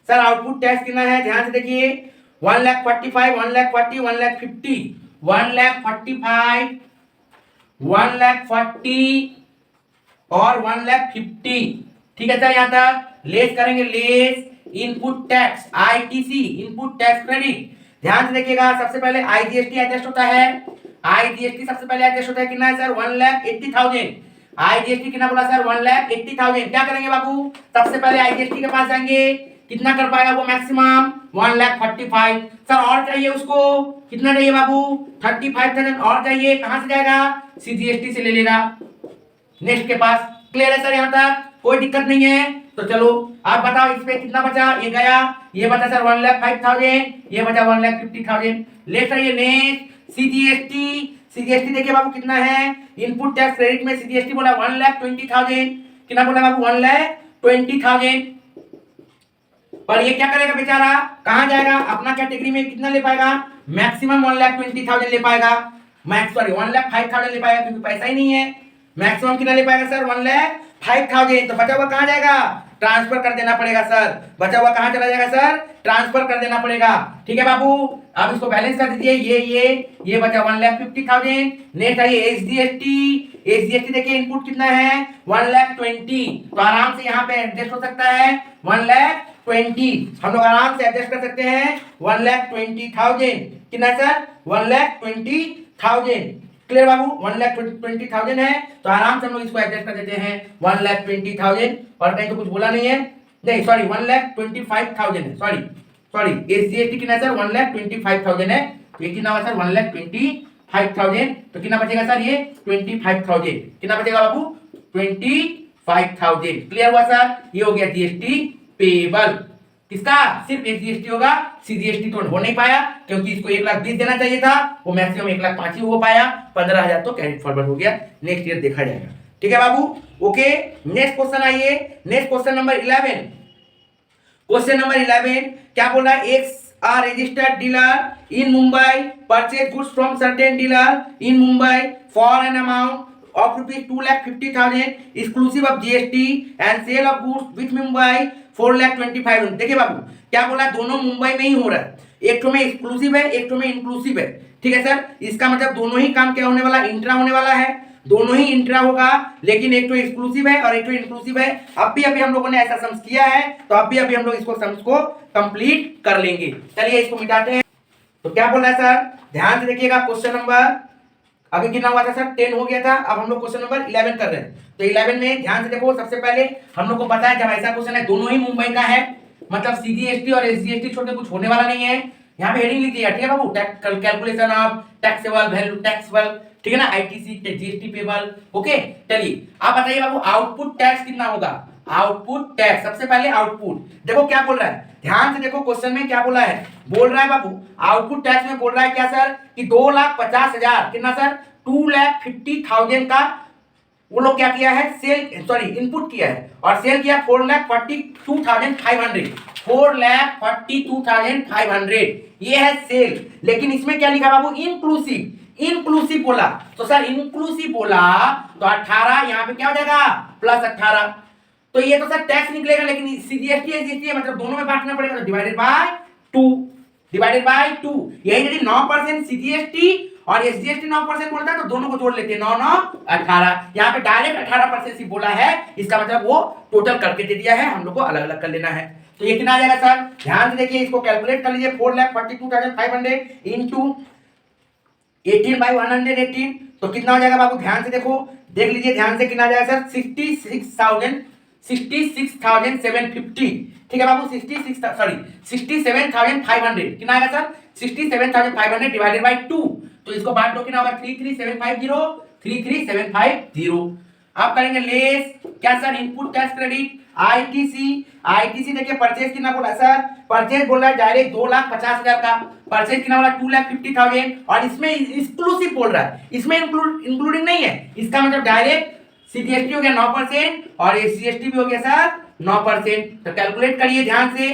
sir output tax कितना है, ध्यान से देखिए 1,45,000, 1,40,000, 1,50,000, 1,45,000, 1,40,000 और 1,50,000, ठीक है सर। यहां तक लेस करेंगे, less input tax ITC, input tax credit. ध्यान से देखिएगा, सबसे पहले आईजीएसटी एडजस्ट होता है, आईजीएसटी सबसे पहले एडजस्ट होता है, कितना है सर, 1,80,000। आईजीएसटी कितना बोला सर, 1,80,000। क्या करेंगे बाबू, सबसे पहले आईजीएसटी के पास जाएंगे, कितना कर पाएगा वो मैक्सिमम 1,45,000। सर और चाहिए उसको, कितना चाहिए बाबू, 35,000 और चाहिए, कहां से जाएगा, सीजीएसटी से ले लेगा, नेक्स्ट के पास। क्लियर है सर, यहां तक कोई दिक्कत नहीं है। तो चलो आप बताओ इस पे कितना बचा, ये गया, ये बचा सर 1,05,000, ये बचा 1,50,000। ले सर ये नेक्स्ट सीजीएसटी, सीजीएसटी देखिए बाबू कितना है, इनपुट टैक्स क्रेडिट में सीजीएसटी बोला 1,20,000, कितना बोला बाबू 1,20,000। और ये क्या करेगा बेचारा, कहां जाएगा, अपना कैटेगरी में कितना ले पाएगा, मैक्सिमम 1,20,000 ले पाएगा, 1,05,000 ले पाएगा, क्योंकि पैसा ही नहीं है। मैक्सिमम कितना ले पाएगा सर, 1,05,000। तो बचा हुआ कहां जाएगा, ट्रांसफर कर देना पड़ेगा सर, बचा हुआ कहां चला जाएगा सर, ट्रांसफर कर देना पड़ेगा, ठीक है बाबू। अब इसको बैलेंस कर दीजिए, ये बचा 1,50,000। नेक्स्ट आइए एसजीएसटी, एसजीएसटी देखिए इनपुट कितना है 1,20,000, तो आराम से यहाँ पे एडजस्ट हो सकता है 1,20,000, हम लोग आराम से एडजस्ट कर सकते हैं 1,20,000, कितना सर 1,20,000। क्लियर बाबू, 1,20,000 है, तो आराम से हम लोग इसको एडजस्ट कर देते हैं 1,20,000। और कहीं तो कुछ बोला नहीं है, नहीं सॉरी 1,25,000 है, सॉरी एसजीएसटी कितना सर 1,25,000 है, ये कितना हुआ सर 1,25,000। तो कितना बचेगा सर, ये 25,000, कितना बचेगा बाबू 25,000। क्लियर हुआ सर, ये हो गया जीएसटी पेबल। किसका, सिर्फ एसजीएसटी होगा, सीजीएसटी तो हो नहीं पाया, क्योंकि इसको 1,20,000 देना चाहिए था, वो मैक्सिमम 1,05,000 ही हो पाया, 15,000 तो कैरी फॉरवर्ड हो गया, नेक्स्ट ईयर देखा जाएगा, ठीक है बाबू। ओके नेक्स्ट क्वेश्चन आइए, next question number 11। Question number 11 क्या बोल रहा है, X R registered dealer in Mumbai purchase goods from certain dealer in Mumbai for an amount of rupees 2,50,000 exclusive of GST and sale of goods with Mumbai 4,25,000। देखिए बाबू क्या बोला, दोनों मुंबई में ही हो रहा है, एक तो में एक्सक्लूसिव है, एक तो में इंक्लूसिव है, ठीक है सर। इसका मतलब दोनों ही काम क्या होने वाला, इंट्रा होने वाला है, दोनों ही इंट्रा होगा, लेकिन एक तो एक्सक्लूसिव है और एक तो इंक्लूसिव है। अभी हम लोगों ने ऐसा सम्स किया है, तो अभी हम लोग इसको सम्स को कंप्लीट कर लेंगे। चलिए इसको मिटाते हैं। तो क्या बोल रहा है सर, ध्यान से देखिएगा, क्वेश्चन नंबर अभी कितना हुआ था सर 10 हो गया था, अब हम लोग क्वेश्चन नंबर 11 कर रहे हैं। तो 11 में ध्यान से देखो, सबसे पहले हम लोग को पता है जब ऐसा क्वेश्चन है दोनों ही मुंबई का है, मतलब सीजीएसटी और एसजीएसटी छोड़ के कुछ होने वाला नहीं है। यहाँ पे हेडिंग लिख दिया, ठीक है बाबू, calculation of taxable value taxable, ठीक है ना, आईटीसी जीएसटी पेबल। ओके चलिए आप बताइए बाबू आउटपुट टैक्स कितना होगा, आउटपुट टैक्स। सबसे पहले आउटपुट देखो क्या बोल रहा है, ध्यान से देखो क्वेश्चन में क्या बोला है, बोल रहा है बाबू आउटपुट टैक्स में बोल रहा है क्या सर कि 2,50,000, कितना सर 2,50,000 का वो लोग क्या किया है, सेल सॉरी इनपुट किया है, और सेल किया 4,42,500, 4,42,500 ये है सेल। लेकिन इसमें क्या लिखा बाबू, इंक्लूसिव, इंक्लूसिव बोला, तो सर इंक्लूसिव बोला तो 18 यहाँ पे क्या हो जाएगा +18, तो ये तो सर टैक्स निकलेगा, लेकिन सीजीएसटी एसजीएसटी मतलब दोनों में बांटना पड़ेगा, तो डिवाइडेड बाय 2, यही यदि 9% सीजीएसटी और एसजीएसटी 9% बोलता है तो दोनों को जोड़ लेते हैं, 9 9 18, यहाँ पे डायरेक्ट 18% ही बोला है, इसका मतलब वो टोटल करके दे दिया है, हम लोग को अलग अलग कर लेना है। तो ये कितना आ जाएगा सर, ध्यान से देखिए, इसको कैलकुलेट कर लीजिए, 4,42,500 इंटू 18/118, तो कितना हो जाएगा बाबू, ध्यान से देखो, देख लीजिए ध्यान से, कितना आ जाएगा सर 66,000 66,750, ठीक है बाबू, 67,500 कितना आएगा सर, 67,500 डिवाइडेड बाय 2, तो इसको बांट दो कितना होगा, 33750। आप करेंगे लेस क्या sir, input tax credit ITC देखिए परचेज कितना बोला सर, परचेज बोल रहा है डायरेक्ट 2,50,000 का, परचेज कितना बोला 2,50,000, और इसमें इंक्लूसिव बोल रहा है, इसमें इंक्लूडिंग नहीं है, इसका मतलब डायरेक्ट सीजीएसटी हो गया 9% और एसजीएसटी भी हो गया सर 9%। तो कैलकुलेट करिए ध्यान से,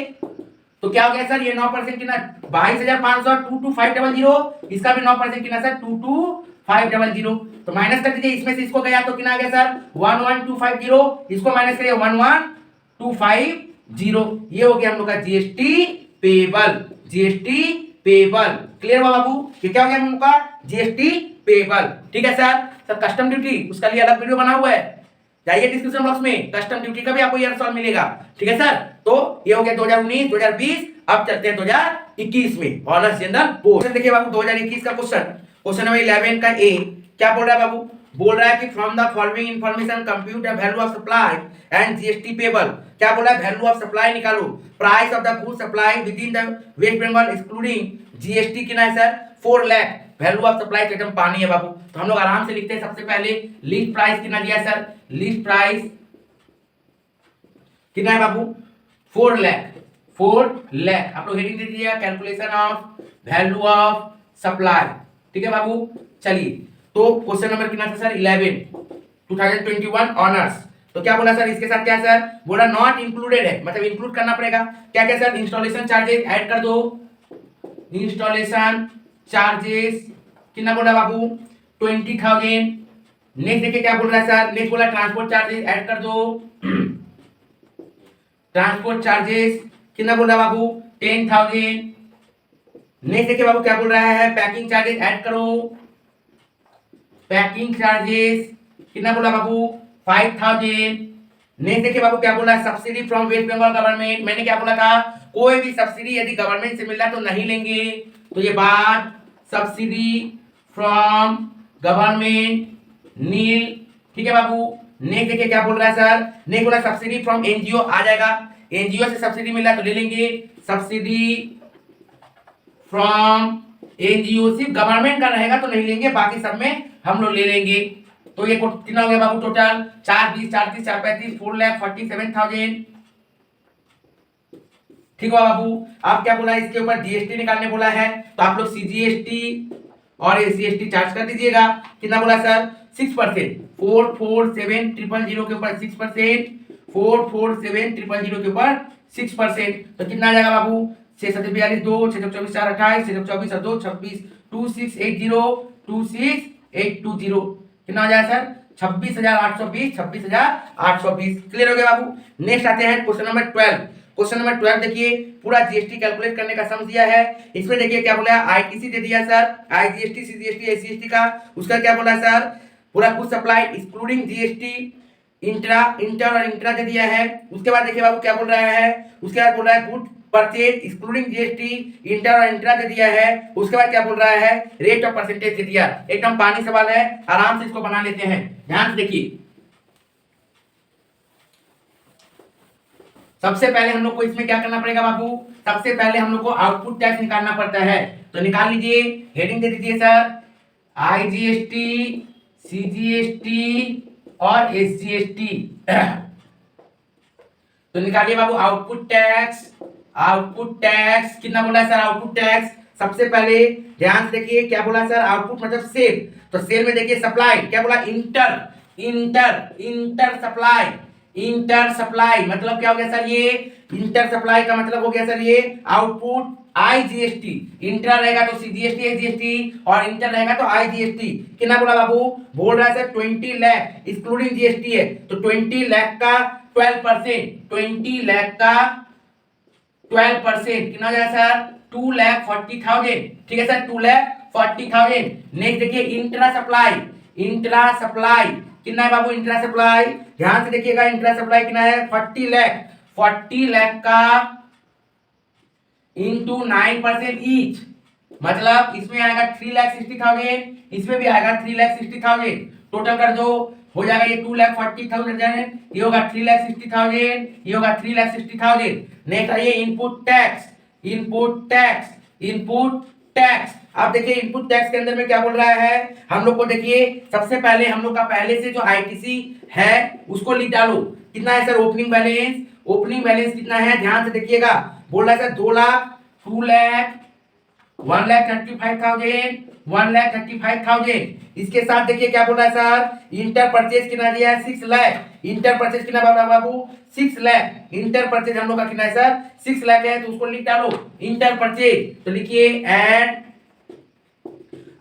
तो क्या हो गया सर, ये 9% कितना 22,500, 22,500, इसका भी 9% कितना सर 22,500, तो माइनस कर दीजिए, इसमें से इसको गया तो कितना आ गया सर 11,250, इसको माइनस करिए 11,250, ये हो गया हम लोग का GST payable, GST payable, clear हुआ बाबू, ये क्या हो गया हम लोग का जीएसटी पेबल, ठीक है सर। सर कस्टम ड्यूटी उसका लिए अलग वीडियो बना हुआ है, जाइए डिस्क्रिप्शन बॉक्स में, कस्टम ड्यूटी का भी आपको ये सवाल मिलेगा, ठीक है सर। तो ये हो गया 2019 2020, अब चलते हैं 2021 में ऑनर्स जनरल बोर्ड। देखिए बाबू 2021 का क्वेश्चन नंबर 11 का ए क्या बोल रहा है बाबू, बोल रहा है कि from the following information compute the value of supply and GST payable, क्या बोल रहा है, वैल्यू ऑफ सप्लाई निकालो, price of the good supply within the West Bengal excluding GST कितना है sir 4 lakh, value of supply तो एकदम पानी है बाबू, तो हम लोग आराम से लिखते हैं, सबसे पहले लिस्ट प्राइस कितना दिया है सर, लिस्ट प्राइस कितना है बाबू 4 लाख, 4 लाख, आप लोग हेडिंग दे दीजिएगा calculation of value of supply, ठीक है बाबू। चलिए तो क्वेश्चन नंबर कितना था सर 11 2021 ऑनर्स, तो क्या बोला सर, इसके साथ क्या सर बोला नॉट इंक्लूडेड है, मतलब इंक्लूड करना पड़ेगा, क्या क्या सर, इंस्टॉलेशन चार्जेस ऐड कर दो, इंस्टॉलेशन चार्जेस कितना बोला बाबू 20,000, नेक्स्ट देखिए क्या बोल रहा है सर, नेक्स्ट बोला ट्रांसपोर्ट चार्जेस ऐड कर दो, ट्रांसपोर्ट चार्जेस कितना बोल रहा है बाबू 10,000, नेक्स्ट देखिए बाबू क्या बोल रहा है, पैकिंग चार्जेस ऐड करो, पैकिंग चार्जेस कितना बोला बाबू 5,000, नेक्स्ट देखिए बाबू क्या बोला, subsidy from waste Bengal government, मैंने क्या बोला था, कोई भी सब्सिडी यदि गवर्नमेंट से मिल रहा है तो नहीं लेंगे, तो ये बात सब्सिडी फ्रॉम गवर्नमेंट नील, ठीक है बाबू। नेक्स्ट देखिए क्या बोल रहा है सर, नेक्स्ट बोला सब्सिडी फ्रॉम एनजीओ आ जाएगा, एनजीओ से सब्सिडी मिल रहा है तो ले लेंगे, सब्सिडी फ्रॉम एनजीओ सिर्फ गवर्नमेंट का रहेगा तो नहीं लेंगे, बाकी सब में हम लोग ले लेंगे, तो ये कितना हो गया बाबू टोटल 4 20 4 30 4 35 4,47,000, ठीक हुआ बाबू। आप क्या बोला, इसके ऊपर जीएसटी निकालने बोला है, तो आप लोग सीजीएसटी और एसजीएसटी चार्ज कर दीजिएगा, कितना बोला सर 6%, 447,000 के ऊपर 6%, 447,000 के ऊपर 6%, तो कितना आ जाएगा बाबू 6 7 42 2 6 24 4 28 6 24 2 26 2680 26820, कितना हो जाएगा सर 26,820, 26,820, क्लियर हो गया बाबू। नेक्स्ट आते हैं क्वेश्चन नंबर 12, क्वेश्चन नंबर 12 देखिए पूरा जीएसटी कैलकुलेट करने का सम दिया है, इसमें देखिए क्या बोला है, आईटीसी दे दिया सर, आईजीएसटी सीजीएसटी एसजीएसटी का, उसका क्या बोला सर पूरा good supply excluding GST, inter और इंट्रा दे दिया है, उसके बाद देखिए बाबू क्या बोल रहा है, उसके बाद बोल रहा है good purchase excluding GST, inter और इंट्रा दे दिया है, उसके बाद क्या बोल रहा है रेट ऑफ परसेंटेज दे दिया, एकदम पानी सवाल है, आराम से इसको बना लेते हैं, ध्यान से देखिए। सबसे पहले हम लोग को इसमें क्या करना पड़ेगा बाबू, सबसे पहले हम लोग को आउटपुट टैक्स निकालना पड़ता है, तो निकाल लीजिए, हेडिंग दे दीजिए सर आईजीएसटी सीजीएसटी और एसजीएसटी, तो निकालिए बाबू आउटपुट टैक्स, आउटपुट टैक्स कितना बोला सर, आउटपुट टैक्स सबसे पहले ध्यान से देखिए क्या बोला सर, आउटपुट मतलब सेल, तो सेल में देखिए सप्लाई क्या बोला, inter inter inter supply, inter supply मतलब क्या हो गया सर, ये इंटर सप्लाई का मतलब हो गया सर ये आउटपुट आईजीएसटी, इंटर रहेगा तो सीजीएसटी एसजीएसटी और इंटर रहेगा तो आईजीएसटी, कितना बोला बाबू, बोल रहा है सर 20 लाख इंक्लूडिंग जीएसटी है, तो 20 लाख का 12%, 20 लाख का 12% कितना हो जाएगा सर 2,40,000, ठीक है सर 2,40,000। नेक्स्ट देखिए इंट्रा सप्लाई, इंट्रा सप्लाई कितना है बाबू, इंट्रा सप्लाई ध्यान से देखिएगा, इंट्रा सप्लाई कितना है 40 लाख, 40 लाख का इंटू 9% ईच, मतलब इसमें आएगा 3,60,000, इसमें भी आएगा 3,60,000, टोटल कर दो हो जाएगा ये 2,40,000, ये होगा 3,60,000, ये होगा 3,60,000। नेक्स्ट आइए input tax, input tax, input tax. अब देखिए इनपुट टैक्स के अंदर में क्या बोल रहा है हम लोग को। देखिए सबसे पहले हम लोग का पहले से जो आईटीसी है उसको लिख डालो। कितना है sir opening balance, opening balance कितना है ध्यान से देखिएगा। बोल रहा है सर 2 लाख, 2 लाख, 1,35,000, 1,35,000। इसके साथ देखिए क्या बोल रहा है सर इंटर परचेज कितना दिया है 6 लाख। इंटर परचेज कितना बोल रहा है बाबू 6 लाख। इंटर परचेज हम लोग का कितना है सर 6 लाख है, तो उसको लिख डालो इंटर परचेज। तो लिखिए एंड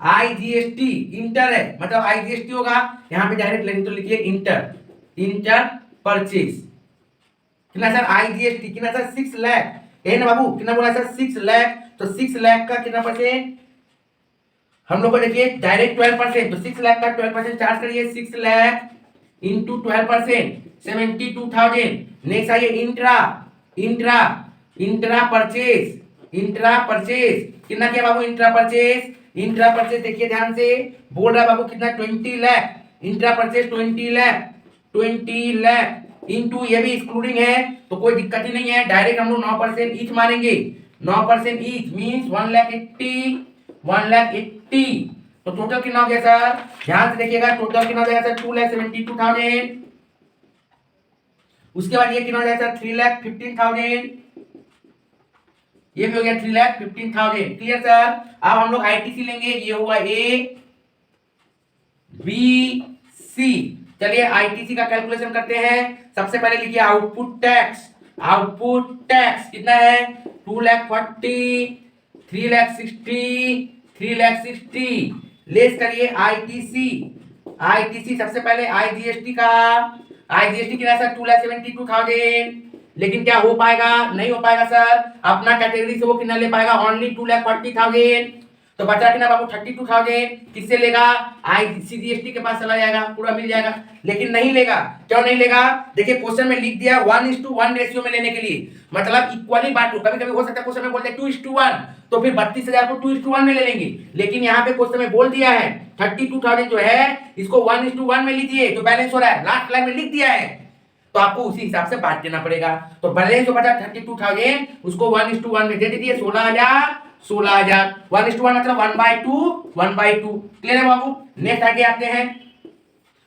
आईजीएसटी, इंटर है मतलब आईजीएसटी होगा, यहां पे डायरेक्ट लेंगे तो लिखिए इंटर, इंटर परचेज। कितना सर आईजीएसटी कितना सर 6 लाख है ना बाबू, कितना बोला सर 6 लाख। तो 6 लाख का कितना परसेंट हम लोग को देखिए डायरेक्ट 12%, तो 6 लाख का 12% चार्ज करिए। 6 लाख इंटू 12% 72,000। नेक्स्ट आइए intra, intra, intra purchase, intra purchase कितना किया बाबू इंट्रा परचेज। इंट्रा परचेज देखिए ध्यान से बोल रहा है बाबू कितना 20 lakh. Intra purchase 20 lakh, 20 lakh into ये भी एक्सक्लूडिंग है तो कोई दिक्कत ही नहीं है, डायरेक्ट हम लोग 9% ईच मानेंगे। 9% ईच मींस 1,80,000, 1,80,000। तो टोटल कितना हो गया सर ध्यान से देखिएगा, टोटल कितना हो गया सर 2,72,000। उसके बाद ये कितना हो जाएगा सर 3,15,000, ये भी हो गया 3,15,000। Clear sir. अब हम लोग आईटीसी लेंगे, ये हुआ ए बी सी। चलिए आईटीसी का कैलकुलेशन करते हैं। सबसे पहले लिखिए आउटपुट टैक्स, आउटपुट टैक्स कितना है 2,40,000, 3,60,000, 3,60,000। लेस करिए आईटीसी, आईटीसी सबसे पहले आईजीएसटी का, आईजीएसटी कितना सर 2,72,000। लेकिन क्या हो पाएगा नहीं हो पाएगा सर, अपना कैटेगरी से वो कितना ले पाएगा ओनली 2,40,000। तो बचा कितना बाबू 32,000। किससे लेगा आईसीजीएसटी के पास चला जाएगा, पूरा मिल जाएगा। लेकिन नहीं लेगा, क्यों नहीं लेगा देखिए क्वेश्चन में लिख दिया 1:1 रेशियो में लेने के लिए, मतलब इक्वली बांटो। कभी कभी हो सकता है क्वेश्चन में बोलते हैं 2:1 तो फिर 32,000 को 2:1 में ले लेंगे, लेकिन यहाँ पे क्वेश्चन में बोल दिया है 32,000 जो है इसको 1:1 में लीजिए, जो बैलेंस हो रहा है लास्ट लाइन में लिख दिया है, तो आपको उसी हिसाब से बांट देना पड़ेगा। तो बैलेंस जो बचा 32,000 उसको 1:1 में दे दीजिए 16,000, 16,000 1:1 मतलब 1/2, 1/2। क्लियर है बाबू। नेक्स्ट आगे आते हैं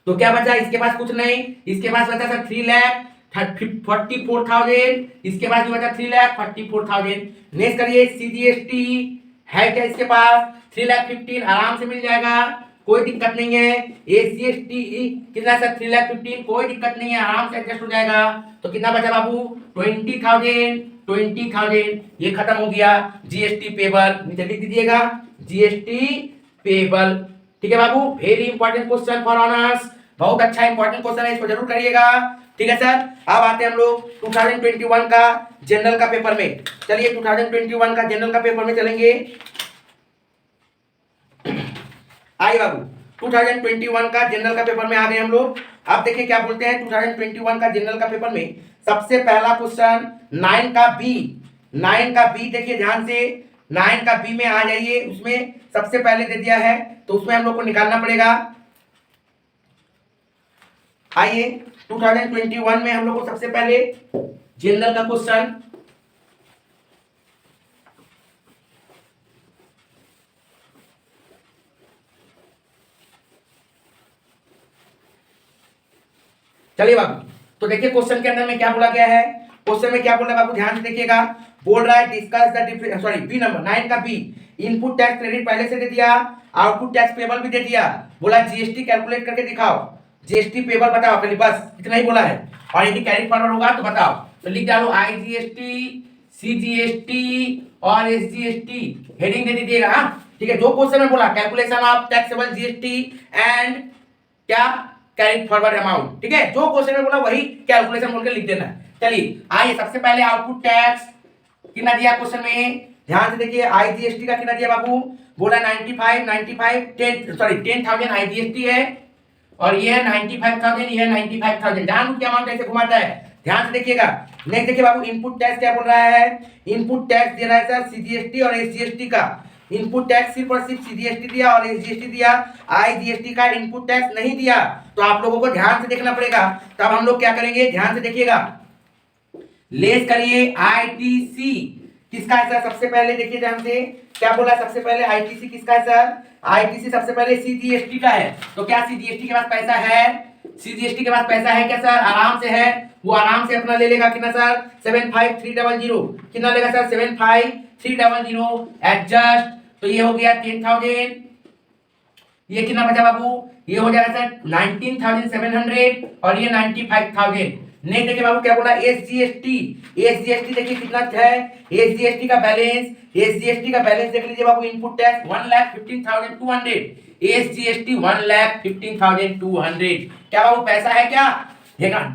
तो क्या बचा इसके पास कुछ नहीं, इसके पास बचा सर 3,44,000, इसके पास भी बचा 3,44,000। नेक्स्ट करिए सीजीएसटी है क्या इसके पास 3,15,000 आराम से मिल जाएगा, कोई दिक्कत नहीं है। एसीएसटी कितना सर 3,15,000 कोई दिक्कत नहीं है, आराम से एडजस्ट हो जाएगा। तो कितना बचा बाबू 20,000, 20,000 ये खत्म हो गया। जीएसटी पेबल नीचे लिख दीजिएगा जीएसटी पेबल। ठीक है बाबू, very important question for honours, बहुत अच्छा इंपॉर्टेंट क्वेश्चन है, इसको जरूर करिएगा। ठीक है सर। अब आते हैं हम लोग 2021 का जनरल का पेपर में। चलिए 2021 का जनरल का पेपर में चलेंगे। आइए बाबू 2021 का जनरल का पेपर में आ गए हम लोग। अब देखिए क्या बोलते हैं 2021 का जनरल का पेपर में सबसे पहला क्वेश्चन 9 का बी, 9 का बी देखिए ध्यान से, 9 का बी में आ जाइए। उसमें सबसे पहले दे दिया है तो उसमें हम लोग को निकालना पड़ेगा। आइए 2021 में हम लोग को सबसे पहले जनरल का क्वेश्चन चलिए बाबू, तो देखिए क्वेश्चन के अंदर में क्या बोला गया है। क्वेश्चन में क्या बोल रहा है बाबू ध्यान से देखिएगा। बोल रहा है discuss the difference, sorry B number 9 का बी, इनपुट टैक्स क्रेडिट पहले से दे दिया, आउटपुट टैक्स पेबल भी दे दिया, बोला जीएसटी कैलकुलेट करके दिखाओ, जीएसटी पेबल बताओ, खाली बस इतना ही बोला है। और यदि कैरी फॉरवर्ड होगा तो बताओ, तो लिख डालो आईजीएसटी, सीजीएसटी और एसजीएसटी हेडिंग दे दीजिएगा। हाँ ठीक है, जो क्वेश्चन में बोला calculation of taxable GST and क्या कैरी फॉरवर्ड अमाउंट, ठीक है, जो क्वेश्चन में बोला वही कैलकुलेशन बोल के लिख देना है। चलिए आइए सबसे पहले आउटपुट टैक्स कितना दिया क्वेश्चन में, ध्यान से देखिए। आईजीएसटी का कितना दिया बाबू, बोला 10,000 आईजीएसटी है और ये है 95,000, ये है 95,000। जान क्या अमाउंट ऐसे घुमाता है, ध्यान से देखिएगा। नेक्स्ट देखिए बाबू इनपुट टैक्स क्या बोल रहा है, इनपुट टैक्स दे रहा है सर सीजीएसटी और एसजीएसटी का। इनपुट टैक्स सिर्फ और सिर्फ सीजीएसटी दिया और एसजीएसटी दिया, आईजीएसटी का इनपुट टैक्स नहीं दिया, तो आप लोगों को ध्यान से देखना पड़ेगा। तब हम लोग क्या करेंगे, ध्यान से देखिएगा, लेस करिए आईटीसी किसका है सर, सबसे पहले देखिए ध्यान से क्या बोला, सबसे पहले आईटीसी किसका है सर, आईटीसी सबसे पहले सीजीएसटी का है। तो क्या सीजीएसटी के पास पैसा है, सीजीएसटी के पास पैसा है क्या सर, आराम से है, वो आराम से अपना ले लेगा कितना सर 75300, कितना लेगा सर 75300 एडजस्ट, तो ये हो गया 10,000, ये कितना बचा बाबू, ये हो जाएगा सर 19,700 और ये 95,000। नेक्स्ट देखिए बाबू क्या बोला, एसजीएसटी, एसजीएसटी देखिए कितना है, एसजीएसटी का बैलेंस, एसजीएसटी का बैलेंस देख लीजिए बाबू, इनपुट टैक्स 1,15,200, एसजीएसटी 1,15,200, क्या बाबू पैसा है क्या,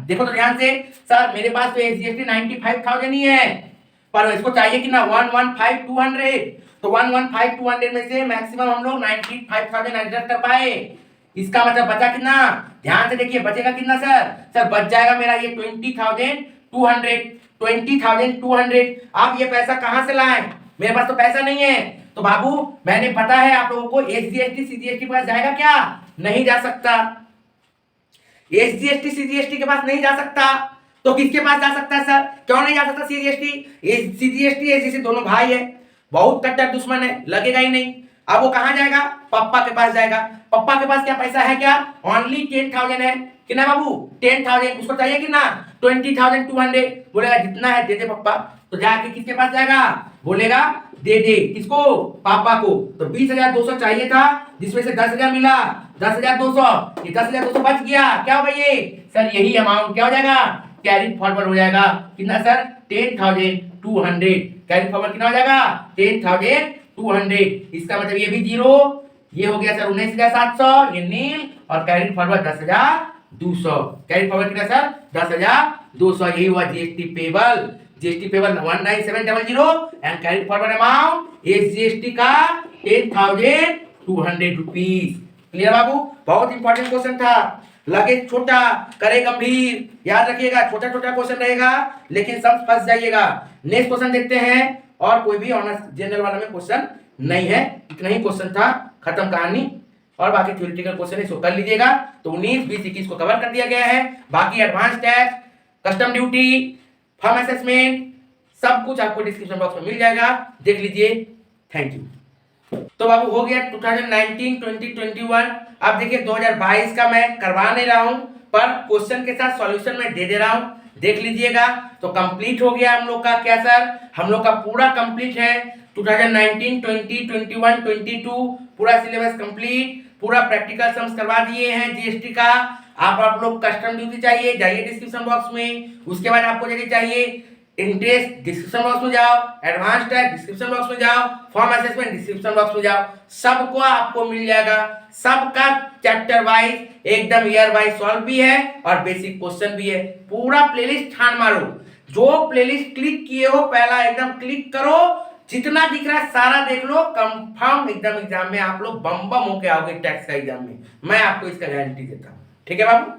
देखो तो ध्यान से, सर मेरे पास तो एसजीएसटी 95,000 ही है, पर इसको चाहिए कितना 115,200, तो 115,200 में से मैक्सिमम हम लोग 95,000 एडजस्ट कर पाए, इसका मतलब बचा कितना, ध्यान से देखिए बचेगा कितना सर बच जाएगा मेरा ये 20,200। आप ये पैसा कहां से लाए, मेरे पास तो पैसा नहीं है, तो बाबू मैंने पता है आप लोगों को, एसजीएसटी सीजीएसटी के पास जाएगा क्या, नहीं जा सकता, एसजीएसटी सीजीएसटी के पास नहीं जा सकता, तो किसके पास जा सकता है सर, क्यों नहीं जा सकता सीजीएसटी, सीजीएसटी एसजीएसटी दोनों भाई है, बहुत कट्टर दुश्मन है, लगेगा ही नहीं। अब वो कहां जाएगा, पप्पा के पास जाएगा, पप्पा के पास क्या पैसा है क्या, ओनली 10,000 है, कितना बाबू 10,000, उसको चाहिए कितना 20,200, बोलेगा जितना है दे दे पप्पा, तो जाके किसके पास जाएगा, बोलेगा दे दे किसको, पापा को, तो 20,200 चाहिए था, जिसमें से 10,000 मिला, 10,200, ये 10,200 बच गया, क्या होगा ये सर, यही अमाउंट क्या हो जाएगा, कैरी फॉरवर्ड हो जाएगा, कितना सर 10,200, कैरी फॉरवर्ड कितना हो जाएगा 10,200, इसका मतलब ये भी जीरो, ये हो गया सर 19,700, ये नील, और कैरी फॉरवर्ड 10,200, कैरी फॉरवर्ड कितना सर 10,200, यही हुआ GST payable, GST payable 19,700 and carry forward amount इस जीएसटी का 10,200 रुपीस। क्लियर बाबू, बहुत इंपॉर्टेंट क्वेश्चन था, लगे छोटा करे गंभीर, याद रखिएगा छोटा छोटा क्वेश्चन रहेगा लेकिन सब फंस जाइएगा। नेक्स्ट क्वेश्चन देखते हैं, और कोई भी ऑनर्स जनरल वाला में क्वेश्चन नहीं है, इतना ही क्वेश्चन था, खत्म कहानी, और बाकी थ्योरेटिकल क्वेश्चन इसको कर लीजिएगा। तो 19, 20, 21 को कवर कर दिया गया है, बाकी advance tax, custom duty, firm assessment, सब कुछ आपको डिस्क्रिप्शन बॉक्स में मिल जाएगा, देख लीजिए। Thank you. तो बाबू हो गया 2019, 20, 21। अब देखिए 2022 का मैं करवा नहीं रहा हूं, पर क्वेश्चन के साथ सॉल्यूशन में दे दे रहा हूं, देख लीजिएगा। तो कंप्लीट हो गया हम लोग का, क्या सर, हम लोग का पूरा कंप्लीट है 2019, 20, 21, 22 पूरा सिलेबस कंप्लीट, पूरा प्रैक्टिकल सम्स करवा दिए हैं जीएसटी का। आप लोग कस्टम ड्यूटी चाहिए, जाइए डिस्क्रिप्शन बॉक्स में, उसके बाद आपको यदि चाहिए इंटरेस्ट, डिस्क्रिप्शन बॉक्स में जाओ, एडवांस टैक्स डिस्क्रिप्शन बॉक्स में जाओ, फॉर्म असेसमेंट डिस्क्रिप्शन बॉक्स में जाओ, सबको आपको मिल जाएगा, सबका चैप्टर वाइज एकदम ईयर वाइज सॉल्व भी है और बेसिक क्वेश्चन भी है। पूरा प्लेलिस्ट छान मारो, जो प्लेलिस्ट क्लिक किए हो पहला एकदम क्लिक करो, जितना दिख रहा है सारा देख लो, कंफर्म एकदम एग्जाम में आप लोग बम बम होके आओगे टैक्स का एग्जाम में, मैं आपको इसका गारंटी देता हूं। ठीक है बाबू।